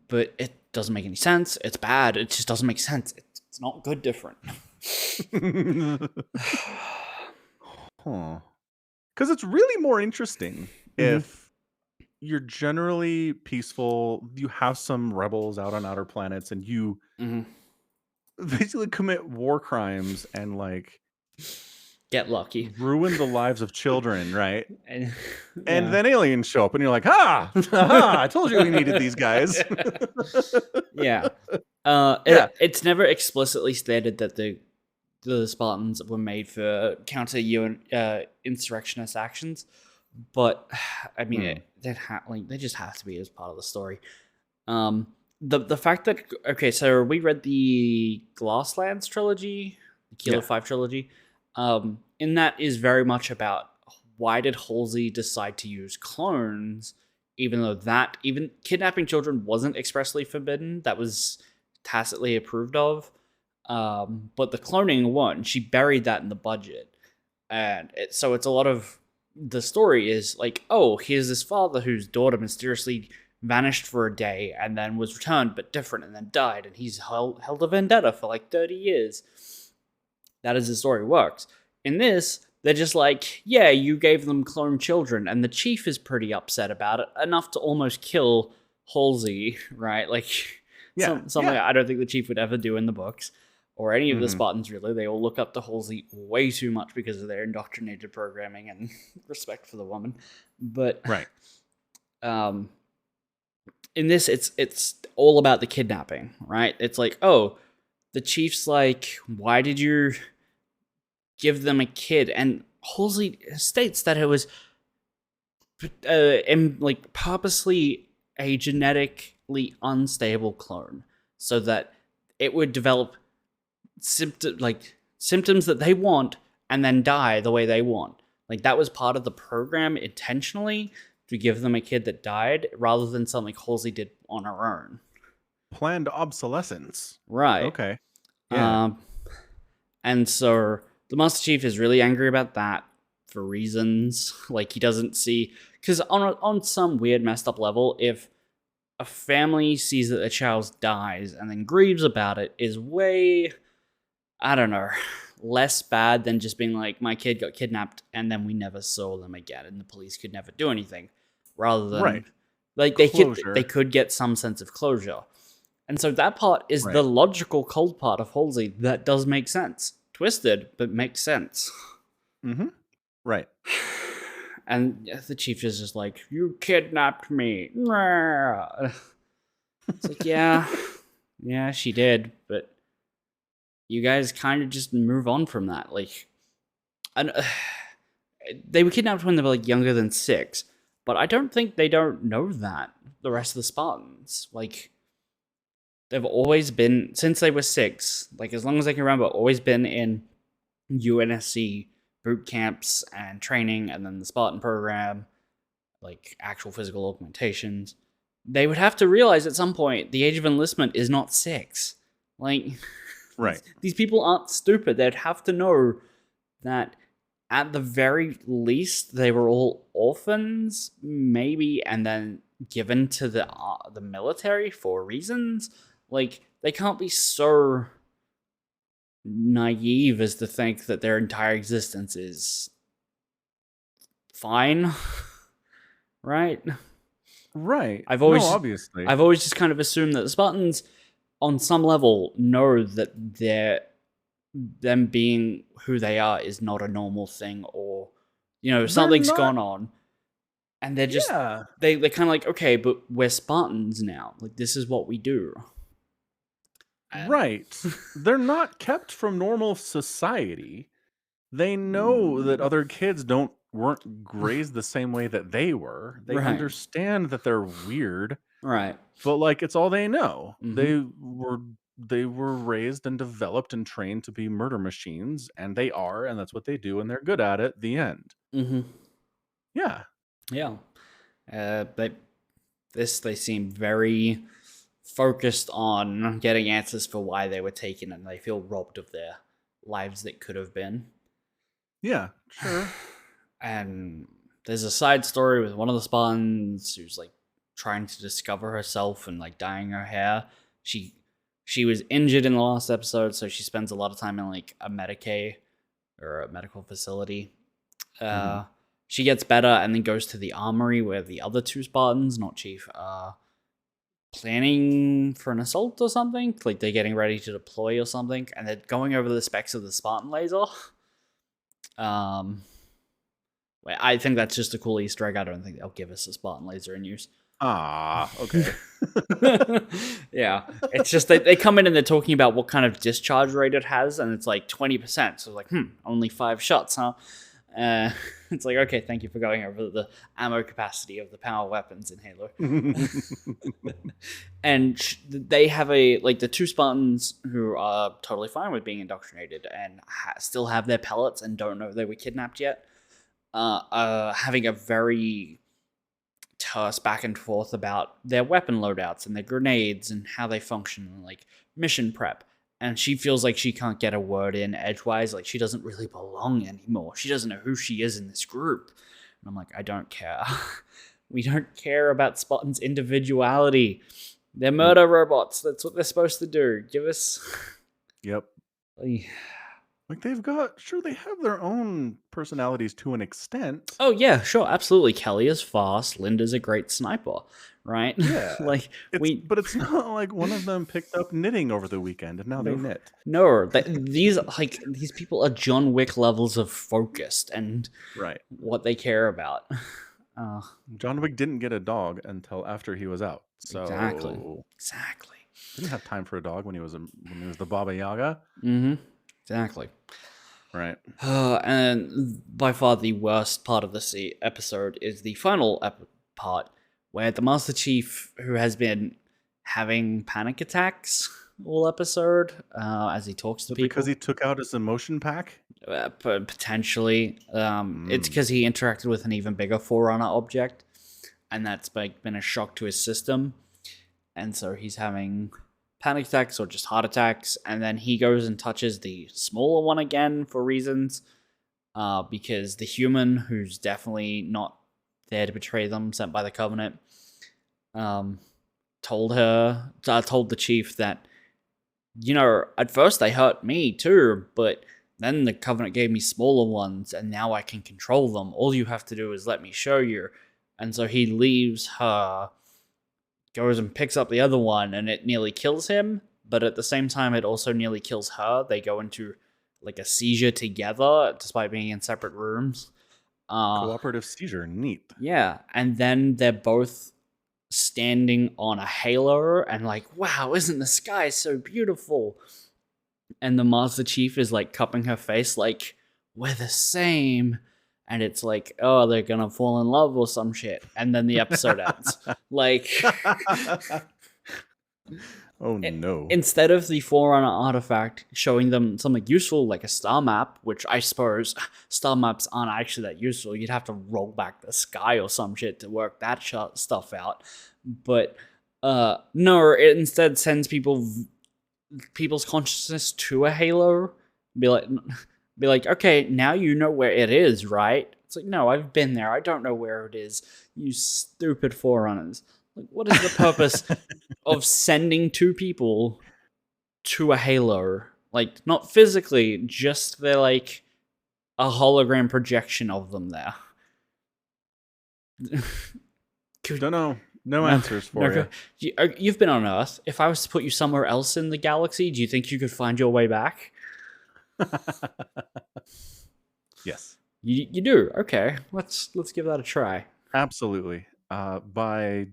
but it doesn't make any sense. It's bad. It just doesn't make sense. It's not good different. Because it's really more interesting if you're generally peaceful, you have some rebels out on outer planets, and you basically commit war crimes and like get lucky, ruin the lives of children, right? And then aliens show up, and you're like, I told you we needed these guys. It's never explicitly stated that the Spartans were made for counter insurrectionist actions, but I mean, they just have to be as part of the story. The fact that so we read the Glasslands trilogy, the Kilo 5 trilogy. And that is very much about why did Halsey decide to use clones, even though even kidnapping children wasn't expressly forbidden. That was tacitly approved of. But the cloning one, she buried that in the budget. And so it's a lot of the story is like, oh, here's this father whose daughter mysteriously vanished for a day and then was returned, but different, and then died. And he's held a vendetta for like 30 years. That is the story works. In this, they're just like, yeah, you gave them clone children, and the chief is pretty upset about it, enough to almost kill Halsey, right? Like, something I don't think the chief would ever do in the books, or any of the Spartans, really. They all look up to Halsey way too much because of their indoctrinated programming and respect for the woman. But, in this, it's all about the kidnapping, right? It's like, oh, the chief's like, why did you give them a kid? And Halsey states that it was purposely a genetically unstable clone so that it would develop symptoms that they want and then die the way they want. Like, that was part of the program intentionally, to give them a kid that died rather than something Halsey did on her own. Planned obsolescence. Right. Okay. Yeah. And so the Master Chief is really angry about that for reasons. Like, he doesn't see... Because on some weird messed up level, if a family sees that their child dies and then grieves about it, is way, I don't know, less bad than just being like, my kid got kidnapped and then we never saw them again and the police could never do anything. Rather than... Right. Like, they could get some sense of closure. And so that part is the logical cold part of Halsey that does make sense. Twisted, but makes sense. Mm-hmm. Right. And the chief is just like, you kidnapped me. It's like, yeah, she did, but you guys kind of just move on from that. Like, they were kidnapped when they were like younger than 6, but I don't think they don't know that, the rest of the Spartans. Like, they've always been, since they were 6, like as long as I can remember, always been in UNSC boot camps and training, and then the Spartan program, like actual physical augmentations. They would have to realize at some point the age of enlistment is not 6. Like, right. These people aren't stupid. They'd have to know that at the very least they were all orphans, maybe, and then given to the military for reasons. Like, they can't be so naive as to think that their entire existence is fine, right? Right. I've always just kind of assumed that the Spartans, on some level, know that them being who they are is not a normal thing, or something's gone on, and they're just they kind of like, okay, but we're Spartans now. Like, this is what we do. Right. They're not kept from normal society. They know that other kids weren't raised the same way that they were. They understand that they're weird. Right. But like, it's all they know. Mm-hmm. They were raised and developed and trained to be murder machines, and they are, and that's what they do, and they're good at it. The end. Mm-hmm. Yeah. Yeah. They seem very focused on getting answers for why they were taken, and they feel robbed of their lives that could have been. Yeah, sure. And there's a side story with one of the Spartans who's like trying to discover herself and like dyeing her hair. She was injured in the last episode, so she spends a lot of time in like a Medicaid or a medical facility. She gets better and then goes to the armory where the other 2 Spartans, not Chief, planning for an assault or something. Like, they're getting ready to deploy or something, and they're going over the specs of the Spartan laser. I think that's just a cool Easter egg. I don't think they'll give us a Spartan laser in use. Ah, okay. Yeah, it's just they come in and they're talking about what kind of discharge rate it has, and it's like 20%. So like, only 5 shots, huh? It's like, okay, thank you for going over the ammo capacity of the power weapons in Halo. And they have the 2 Spartans who are totally fine with being indoctrinated and still have their pellets and don't know they were kidnapped yet. Having a very terse back and forth about their weapon loadouts and their grenades and how they function and like mission prep. And she feels like she can't get a word in edgewise. Like, she doesn't really belong anymore. She doesn't know who she is in this group. And I'm like, I don't care. We don't care about Spartan's individuality. They're murder robots. That's what they're supposed to do. Give us... Yep. Like, they have their own personalities to an extent. Oh, yeah, sure, absolutely. Kelly is fast. Linda's a great sniper, right? Yeah. But it's not like one of them picked up knitting over the weekend and now they knit. No, these people are John Wick levels of focused and what they care about. John Wick didn't get a dog until after he was out. So Exactly. Didn't have time for a dog when he was the Baba Yaga. Mm-hmm. Exactly. Right. And by far the worst part of the episode is the final part where the Master Chief, who has been having panic attacks all episode as he talks to people. Because he took out his emotion pack? Potentially. It's because he interacted with an even bigger Forerunner object, and that's been a shock to his system. And so he's having panic attacks or just heart attacks, and then he goes and touches the smaller one again for reasons, because the human, who's definitely not there to betray them, sent by the Covenant, told the Chief that, at first they hurt me too, but then the Covenant gave me smaller ones, and now I can control them. All you have to do is let me show you. And so he leaves her, goes and picks up the other one, and it nearly kills him, but at the same time it also nearly kills her. They go into like a seizure together, despite being in separate rooms. Cooperative seizure, neat. Yeah, and then they're both standing on a halo, and like, wow, isn't the sky so beautiful? And the Master Chief is like cupping her face like, we're the same. And it's like, oh, they're gonna fall in love or some shit. And then the episode ends. Like, oh no. Instead of the Forerunner artifact showing them something useful like a star map, which I suppose star maps aren't actually that useful. You'd have to roll back the sky or some shit to work that stuff out. But no, it instead sends people's consciousness to a halo. Be like, okay, now you know where it is, right? It's like, no, I've been there. I don't know where it is. You stupid Forerunners. Like, what is the purpose of sending two people to a halo? Like, not physically, just they're like a hologram projection of them there. Don't know. No answers for you. You've been on Earth. If I was to put you somewhere else in the galaxy, do you think you could find your way back? Yes. You do? Okay. Let's give that a try. Absolutely. By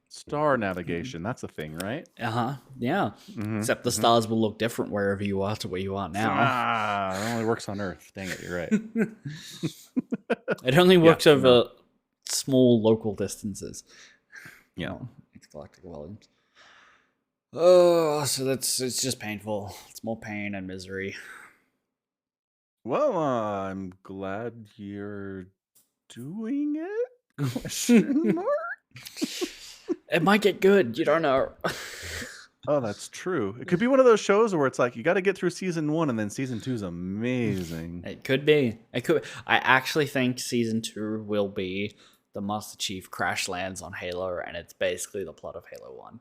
star navigation. That's a thing, right? Uh-huh. Yeah. Mm-hmm. Except the stars will look different wherever you are to where you are now. It only works on Earth. Dang it, you're right. It only works over small local distances. Yeah. Intergalactic volumes. Oh, so it's just painful. It's more pain and misery. Well, I'm glad you're doing it? Question mark? It might get good. You don't know. Oh, that's true. It could be one of those shows where it's like you got to get through season 1 and then season 2 is amazing. It could be. I actually think season 2 will be the Master Chief crash lands on Halo, and it's basically the plot of Halo 1.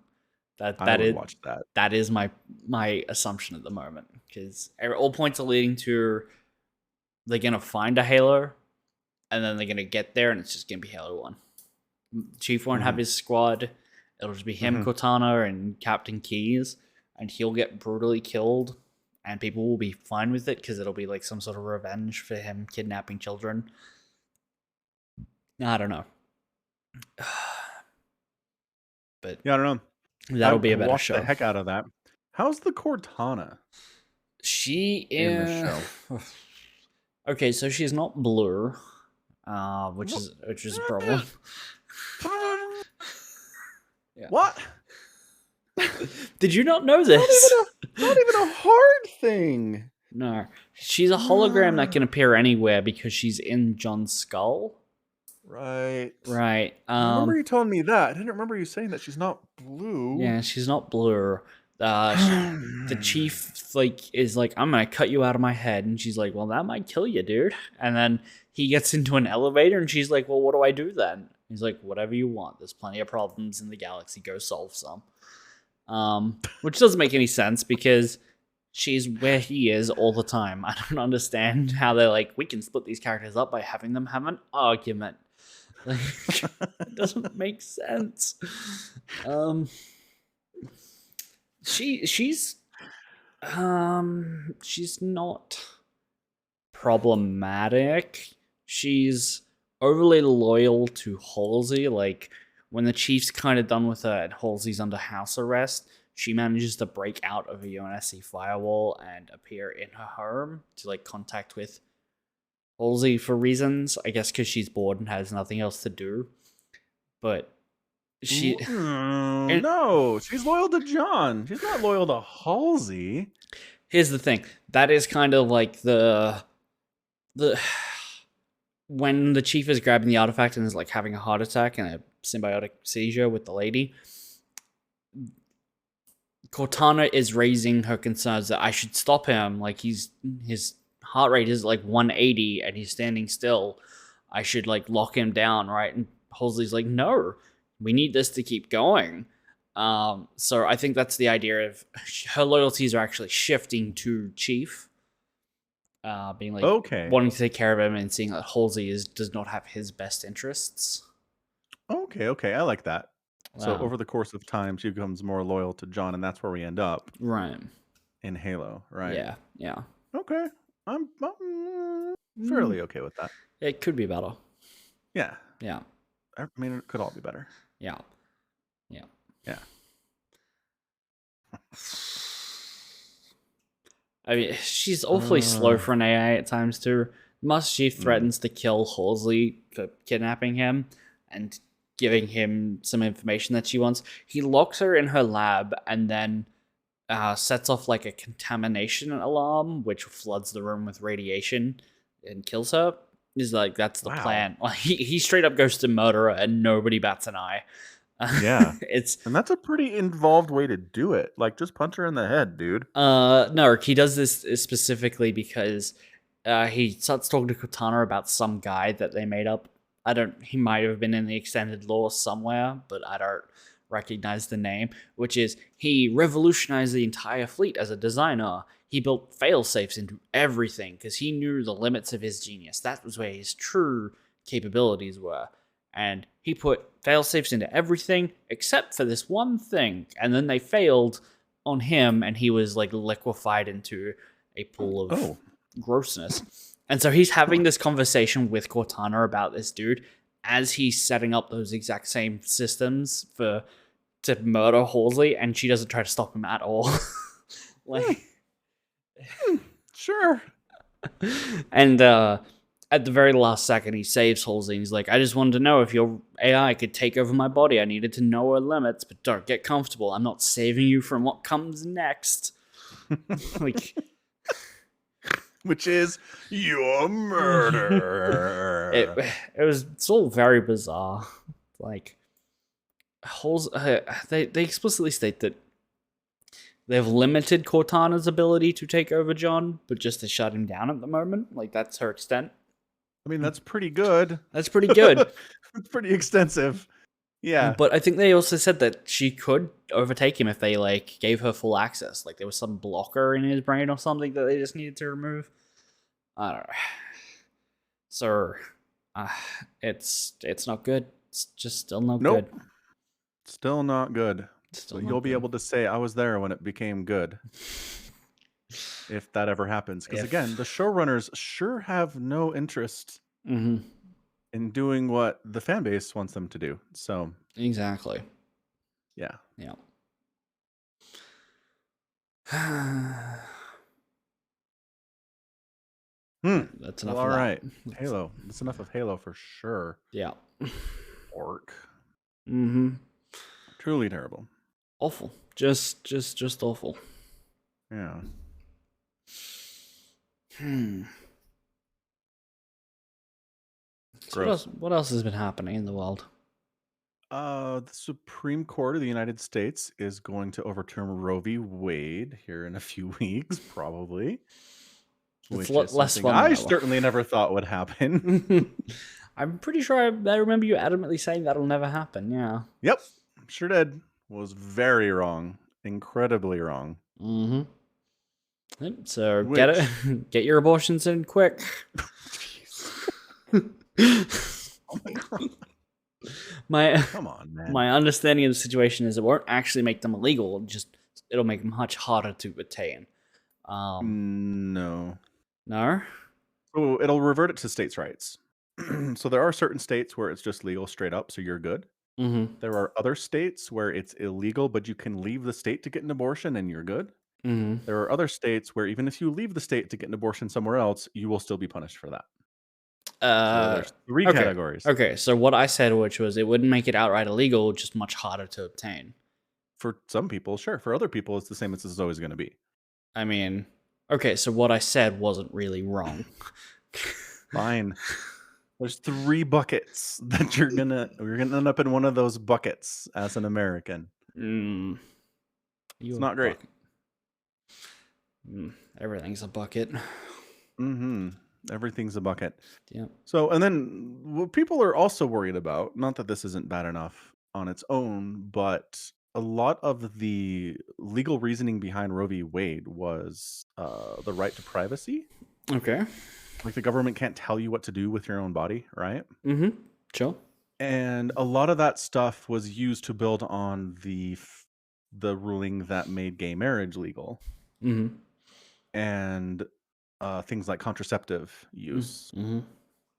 I would watch that. That is my assumption at the moment, because all points are leading to they're gonna find a Halo, and then they're gonna get there, and it's just gonna be Halo 1. Chief won't have his squad. It'll just be him, Cortana, and Captain Keyes, and he'll get brutally killed, and people will be fine with it because it'll be like some sort of revenge for him kidnapping children. I don't know. But yeah, I don't know. That'll be a better watch show. The heck out of that. How's the Cortana? She in is the show. Okay, so she's not blue, which is a problem. Yeah. What? Did you not know this? Not even a hard thing. No, she's a hologram that can appear anywhere because she's in John's skull. Right. Right. I remember you telling me that. I didn't remember you saying that she's not blue. Yeah, she's not blue. The chief is like, I'm gonna cut you out of my head, and she's like, well, that might kill you, dude. And then he gets into an elevator, and she's like, well, what do I do then? He's like, whatever you want. There's plenty of problems in the galaxy. Go solve some. Which doesn't make any sense because she's where he is all the time. I don't understand how they're like, we can split these characters up by having them have an argument. Like, it doesn't make sense. She's not problematic. She's overly loyal to Halsey. Like, when the chief's kind of done with her and Halsey's under house arrest, she manages to break out of a UNSC firewall and appear in her home to like contact with Halsey for reasons, I guess because she's bored and has nothing else to do. But she and No, she's loyal to John. She's not loyal to Halsey. here's the thing. That is kind of like the when the chief is grabbing the artifact and is like having a heart attack and a symbiotic seizure with the lady. Cortana is raising her concerns that I should stop him. Like his heart rate is like 180 and he's standing still. I should like lock him down, right? And Halsey's like, no, we need this to keep going. So I think that's the idea of her loyalties are actually shifting to Chief, being like wanting to take care of him and seeing that Halsey does not have his best interests. Okay, I like that. So over the course of time, she becomes more loyal to John, and that's where we end up. Right. In Halo, right? Yeah. Okay. I'm fairly okay with that. It could be better. Yeah. Yeah. I mean, it could all be better. Yeah. I mean, she's awfully slow for an AI at times, too. Master Chief threatens to kill Halsey for kidnapping him and giving him some information that she wants. He locks her in her lab and then sets off like a contamination alarm, which floods the room with radiation and kills her. He's like, that's the plan. Like, he straight up goes to murder her and nobody bats an eye. Yeah. And that's a pretty involved way to do it. Like, just punch her in the head, dude. No, he does this specifically because he starts talking to Cortana about some guy that they made up. He might have been in the extended lore somewhere, but I don't recognize the name, which is he revolutionized the entire fleet as a designer. He built fail-safes into everything because he knew the limits of his genius. That was where his true capabilities were. And he put fail-safes into everything except for this one thing. And then they failed on him, and he was like liquefied into a pool of grossness. And so he's having this conversation with Cortana about this dude as he's setting up those exact same systems to murder Halsey, and she doesn't try to stop him at all. Sure. And at the very last second, he saves Halsey, and he's like, I just wanted to know if your AI could take over my body. I needed to know her limits, but don't get comfortable. I'm not saving you from what comes next. Like... Which is your murder. It's all very bizarre. Like, they explicitly state that they've limited Cortana's ability to take over John, but just to shut him down at the moment. Like, that's her extent. I mean, that's pretty good. That's pretty good. It's pretty extensive. Yeah. But I think they also said that she could overtake him if they, like, gave her full access. Like, there was some blocker in his brain or something that they just needed to remove. I don't know. So, it's not good. It's just still not good. Still not good. You'll be able to say, I was there when it became good. If that ever happens. Because again, the showrunners sure have no interest in doing what the fan base wants them to do. So exactly. Yeah. That's enough. Well, all right. Halo. That's enough of Halo for sure. Yeah. Orc. Mm-hmm. Truly terrible. Awful. Just awful. Yeah. So what else has been happening in the world? The Supreme Court of the United States is going to overturn Roe v. Wade here in a few weeks, probably. Which is less fun. I certainly never thought would happen. I'm pretty sure I remember you adamantly saying that'll never happen. Yeah. Yep. Sure did. Was very wrong. Incredibly wrong. Mm-hmm. So get your abortions in quick. Oh my God. Come on, man. My understanding of the situation is it won't actually make them illegal. It'll make them much harder to attain. No. No? So it'll revert it to states' rights. So there are certain states where it's just legal straight up, so you're good. Mm-hmm. There are other states where it's illegal, but you can leave the state to get an abortion and you're good. Mm-hmm. There are other states where even if you leave the state to get an abortion somewhere else, you will still be punished for that. So there's 3 Okay. categories. Okay, so what I said, which was it wouldn't make it outright illegal, just much harder to obtain. For some people, sure. For other people, it's the same as it's always going to be. I mean, okay, so what I said wasn't really wrong. Fine. There's 3 buckets that we're gonna end up in one of those buckets as an American. It's not great. Everything's a bucket. Everything's a bucket. Yeah. So, and then what people are also worried about, not that this isn't bad enough on its own, but a lot of the legal reasoning behind Roe v. Wade was the right to privacy. Okay. Like the government can't tell you what to do with your own body, right? Sure. And a lot of that stuff was used to build on the ruling that made gay marriage legal. And things like contraceptive use.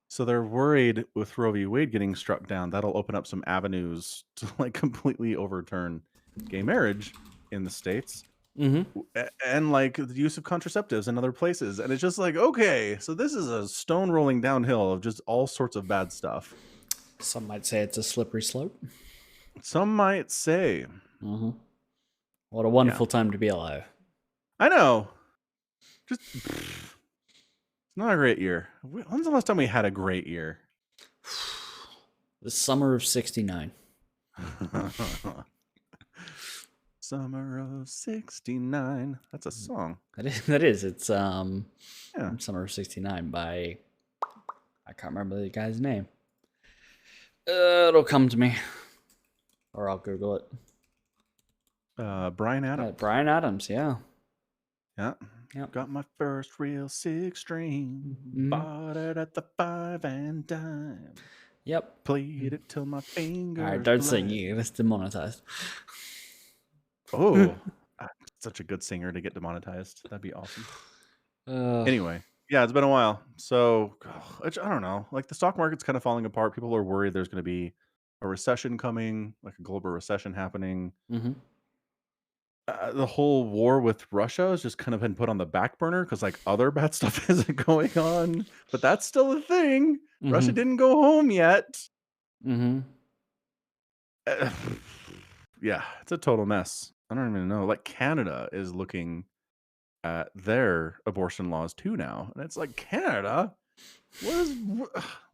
So they're worried with Roe v. Wade getting struck down, that'll open up some avenues to like completely overturn gay marriage in the States. And like the use of contraceptives in other places. And it's just like, okay, so this is a stone rolling downhill of just all sorts of bad stuff. Some might say it's a slippery slope. Some might say. What a wonderful time to be alive. I know. Just it's not a great year. When's the last time we had a great year? The summer of '69. Summer of '69. That's a song. That is. It's Summer of '69 by, I can't remember the guy's name. It'll come to me, or I'll Google it. Bryan Adams. Bryan Adams, yeah. Yep. Got my first real 6-string. Bought it at the 5 and dime. Yep. Played it till my fingers. Alright, don't sing. It's demonetized. Oh, such a good singer to get demonetized. That'd be awesome. Anyway, yeah, it's been a while. So, I don't know. Like the stock market's kind of falling apart. People are worried there's going to be a recession coming, like a global recession happening. The whole war with Russia has just kind of been put on the back burner because like other bad stuff isn't going on, but that's still a thing. Russia didn't go home yet. Yeah, it's a total mess. I don't even know. Like Canada is looking at their abortion laws too now, and it's like, Canada,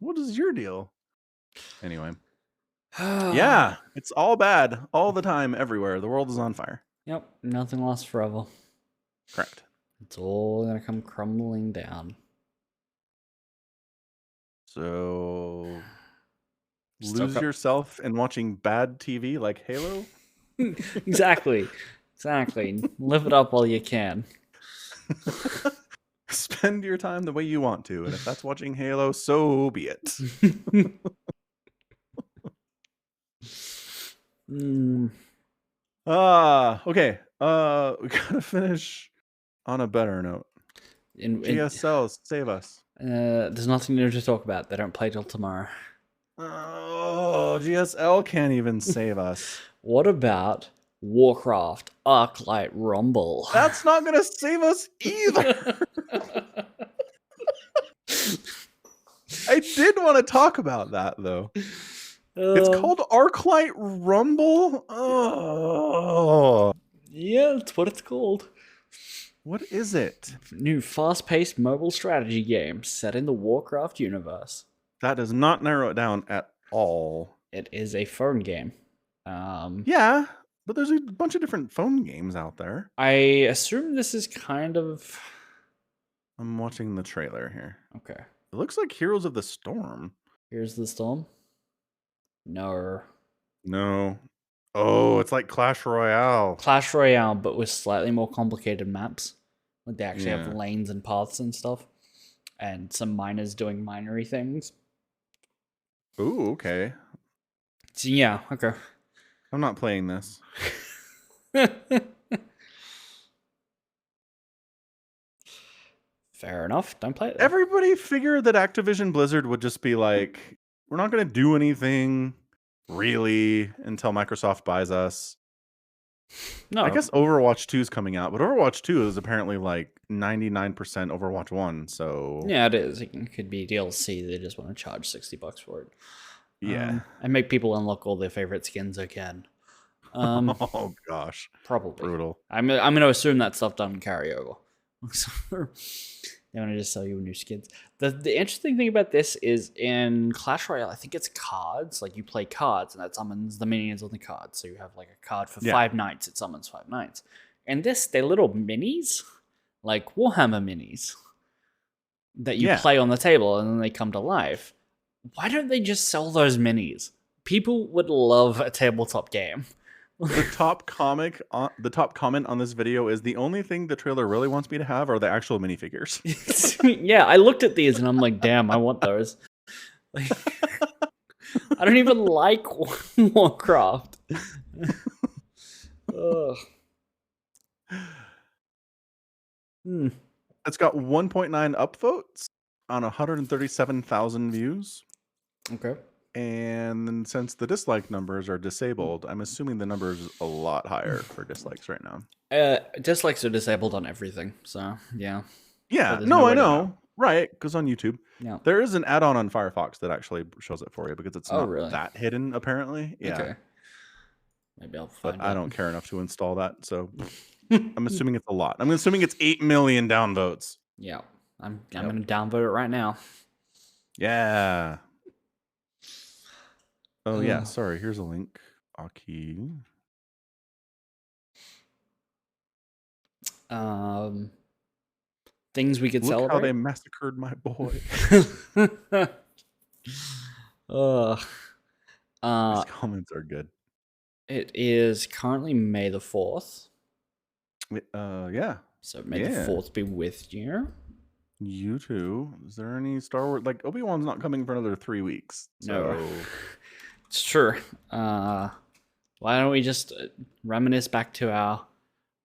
what is your deal? Anyway, yeah, it's all bad all the time, everywhere. The world is on fire. Yep, nothing lasts forever. Correct. It's all gonna come crumbling down. So lose yourself in watching bad TV like Halo? Exactly. Live it up while you can. Spend your time the way you want to, and if that's watching Halo, so be it. Okay. We gotta finish on a better note. GSL, save us. There's nothing new to talk about. They don't play till tomorrow. Oh, GSL can't even save us. What about Warcraft Arclight Rumble? That's not gonna save us either. I did want to talk about that though. It's called Arclight Rumble. Oh, yeah, that's what it's called. What is it? New fast-paced mobile strategy game set in the Warcraft universe. That does not narrow it down at all. It is a phone game. Yeah, but there's a bunch of different phone games out there. I assume this is kind of... I'm watching the trailer here. Okay. It looks like Heroes of the Storm. Here's the Storm? No. Oh, it's like Clash Royale. Clash Royale, but with slightly more complicated maps. Like they actually have lanes and paths and stuff. And some miners doing minery things. Ooh, okay. So, yeah, okay. I'm not playing this. Fair enough. Don't play it. Everybody figured that Activision Blizzard would just be like, we're not going to do anything really until Microsoft buys us. No, I guess Overwatch 2 is coming out, but Overwatch 2 is apparently like 99% Overwatch 1, so yeah, it is. It could be DLC. They just want to charge $60 for it. yeah. And make people unlock all their favorite skins again. Oh gosh. Probably. Brutal. I'm gonna assume that stuff doesn't carry over. They want to just sell you new skins. The interesting thing about this is in Clash Royale, I think it's cards. Like you play cards, and that summons the minions on the card. So you have like a card for 5 knights. It summons 5 knights. And this, they're little minis, like Warhammer minis, that you play on the table, and then they come to life. Why don't they just sell those minis? People would love a tabletop game. The top comment on this video is the only thing the trailer really wants me to have are the actual minifigures. Yeah, I looked at these and I'm like, damn, I want those. Like, I don't even like Warcraft. Ugh. It's got 1.9 upvotes on 137,000 views. Okay. And then since the dislike numbers are disabled, I'm assuming the number is a lot higher for dislikes right now. Dislikes are disabled on everything, so yeah. Yeah, So no, I way to know. Right, because on YouTube. Yeah. There is an add-on on Firefox that actually shows it for you because it's not really? that hidden, apparently. Yeah. Okay. Maybe I'll find But I it. don't care enough to install that, so I'm assuming it's a lot. I'm assuming it's 8 million downvotes. Yeah. I'm gonna downvote it right now. Yeah. Oh yeah, sorry. Here's a link. Aki. Things we could Look celebrate. how they massacred my boy. These comments are good. It is currently May the 4th. Yeah. So May the 4th be with you. You too. Is there any Star Wars? Like, Obi-Wan's not coming for another 3 weeks. So. No. It's true. Why don't we just reminisce back to our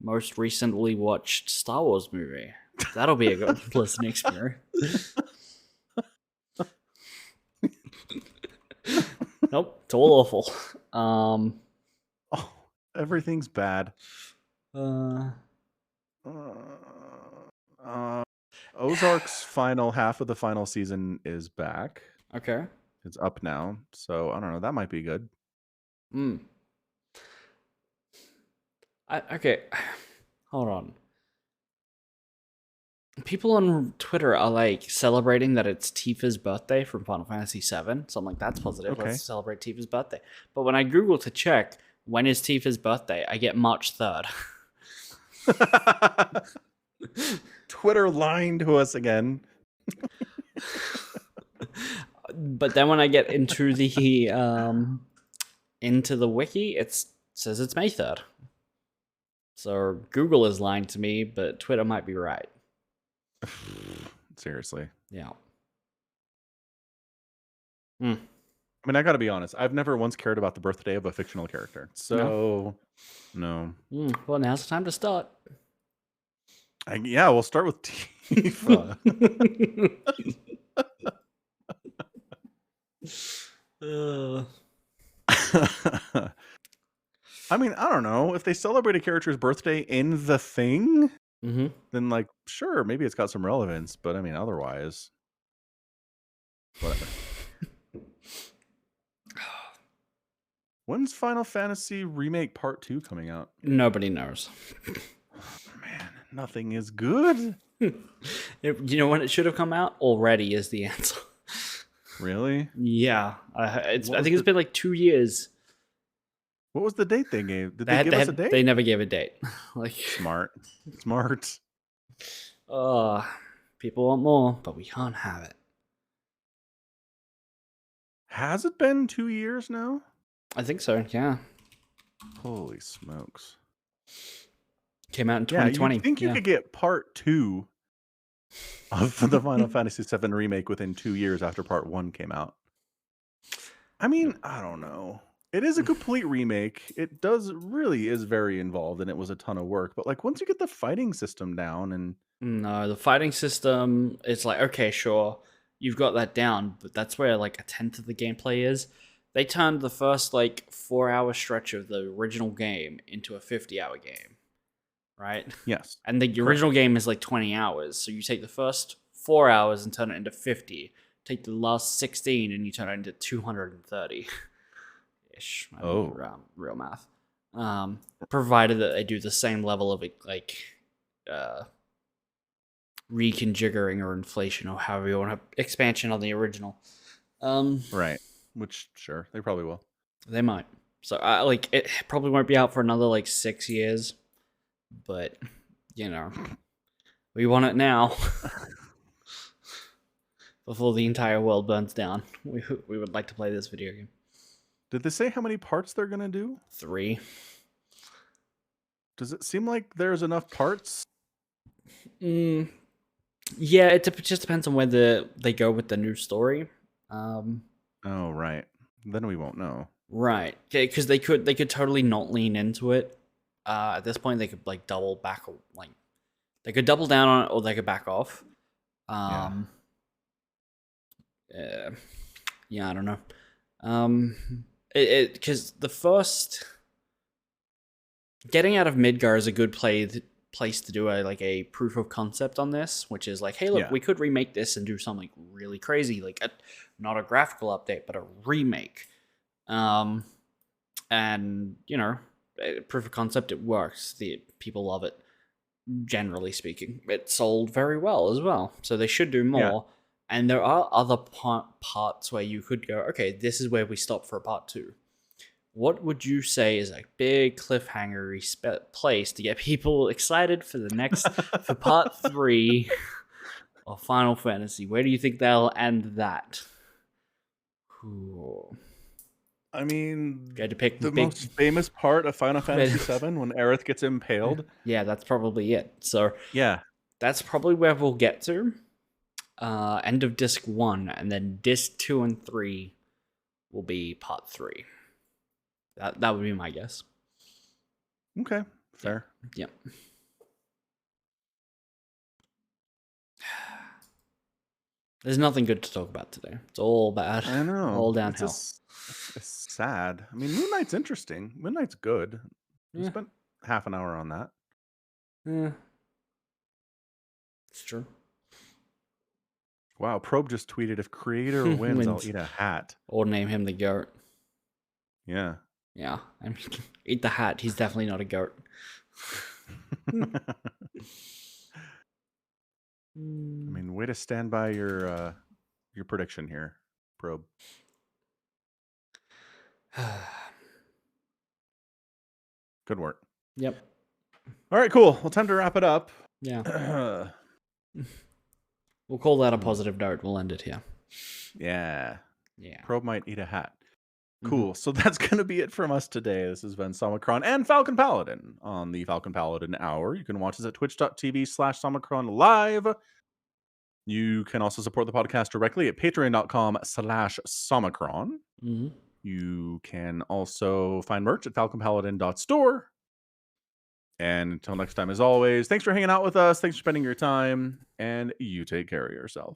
most recently watched Star Wars movie? That'll be a good listening experience. Nope, it's all awful. Oh, everything's bad. Ozark's final half of the final season is back. Okay. It's up now, so I don't know. That might be good. Okay, hold on. People on Twitter are like celebrating that it's Tifa's birthday from Final Fantasy VII. So I'm like, that's positive. Okay. Let's celebrate Tifa's birthday. But when I Google to check when is Tifa's birthday, I get March 3rd. Twitter lying to us again. But then when I get into the wiki, it says it's May 3rd. So Google is lying to me, but Twitter might be right. Seriously. Yeah. I mean, I gotta be honest. I've never once cared about the birthday of a fictional character. So, no. Well, now's the time to start. Yeah, we'll start with Tifa. I mean, I don't know. If they celebrate a character's birthday in the thing, then, like, sure, maybe it's got some relevance. But, I mean, otherwise, whatever. When's Final Fantasy Remake Part 2 coming out? Nobody knows. Man, nothing is good. You know when it should have come out? Already is the answer. Really? Yeah. I think it's been like 2 years. What was the date they gave? Did they give us a date? They never gave a date. Like Smart. People want more, but we can't have it. Has it been 2 years now? I think so, yeah. Holy smokes. Came out in 2020. You think you could get part 2 of the Final Fantasy VII Remake within 2 years after part 1 came out? I mean, I don't know. It is a complete remake. It really is very involved, and it was a ton of work. But like once you get the fighting system down and no, the fighting system, it's like, okay, sure, you've got that down, but that's where like a tenth of the gameplay is. They turned the first like 4-hour stretch of the original game into a 50-hour game, right? Yes. And the original game is like 20 hours. So you take the first 4 hours and turn it into 50. Take the last 16 and you turn it into 230 ish. I don't know real math. Provided that they do the same level of like reconfiguring or inflation or however you want to expansion on the original. Right. Which sure they probably will. They might. So like it probably won't be out for another like 6 years, but you know, we want it now. Before the entire world burns down, we would like to play this video game. Did they say how many parts they're gonna do? 3. Does it seem like there's enough parts? Yeah, it just depends on whether they go with the new story. Oh right, then we won't know. Right, because they could totally not lean into it. At this point, they could like double back, like they could double down on it, or they could back off. Yeah, I don't know. Because the first getting out of Midgar is a good place to do a proof of concept on this, which is like, hey, look, we could remake this and do something really crazy, like not a graphical update, but a remake. And you know, proof of concept, it works. The people love it. Generally speaking, it sold very well as well, so they should do more. Yeah. And there are other parts where you could go, okay, this is where we stop for part 2. What would you say is a big cliffhanger place to get people excited for the next for part 3 of Final Fantasy? Where do you think they'll end that? Ooh. I mean, to pick the most famous part of Final Fantasy VII when Aerith gets impaled. Yeah, that's probably it. So yeah, that's probably where we'll get to. End of disc 1, and then disc 2 and 3 will be part 3. That would be my guess. Okay, fair. Yep. There's nothing good to talk about today. It's all bad. I know. All downhill. It's sad. I mean, Moon Knight's interesting. Moon Knight's good. We spent half an hour on that. Yeah. It's true. Wow, Probe just tweeted, if creator wins, I'll eat a hat. Or name him the goat. Yeah. Yeah. I mean, eat the hat. He's definitely not a goat. I mean, way to stand by your prediction here, Probe. Good work. Yep. All right, cool. Well, time to wrap it up. Yeah. We'll call that a positive note. We'll end it here. Yeah. Yeah. Probe might eat a hat. Cool. So that's going to be it from us today. This has been Somicron and Falcon Paladin on the Falcon Paladin Hour. You can watch us at twitch.tv/Somicron live. You can also support the podcast directly at patreon.com/Somicron. You can also find merch at falconpaladin.store. And until next time, as always, thanks for hanging out with us. Thanks for spending your time. And you take care of yourself.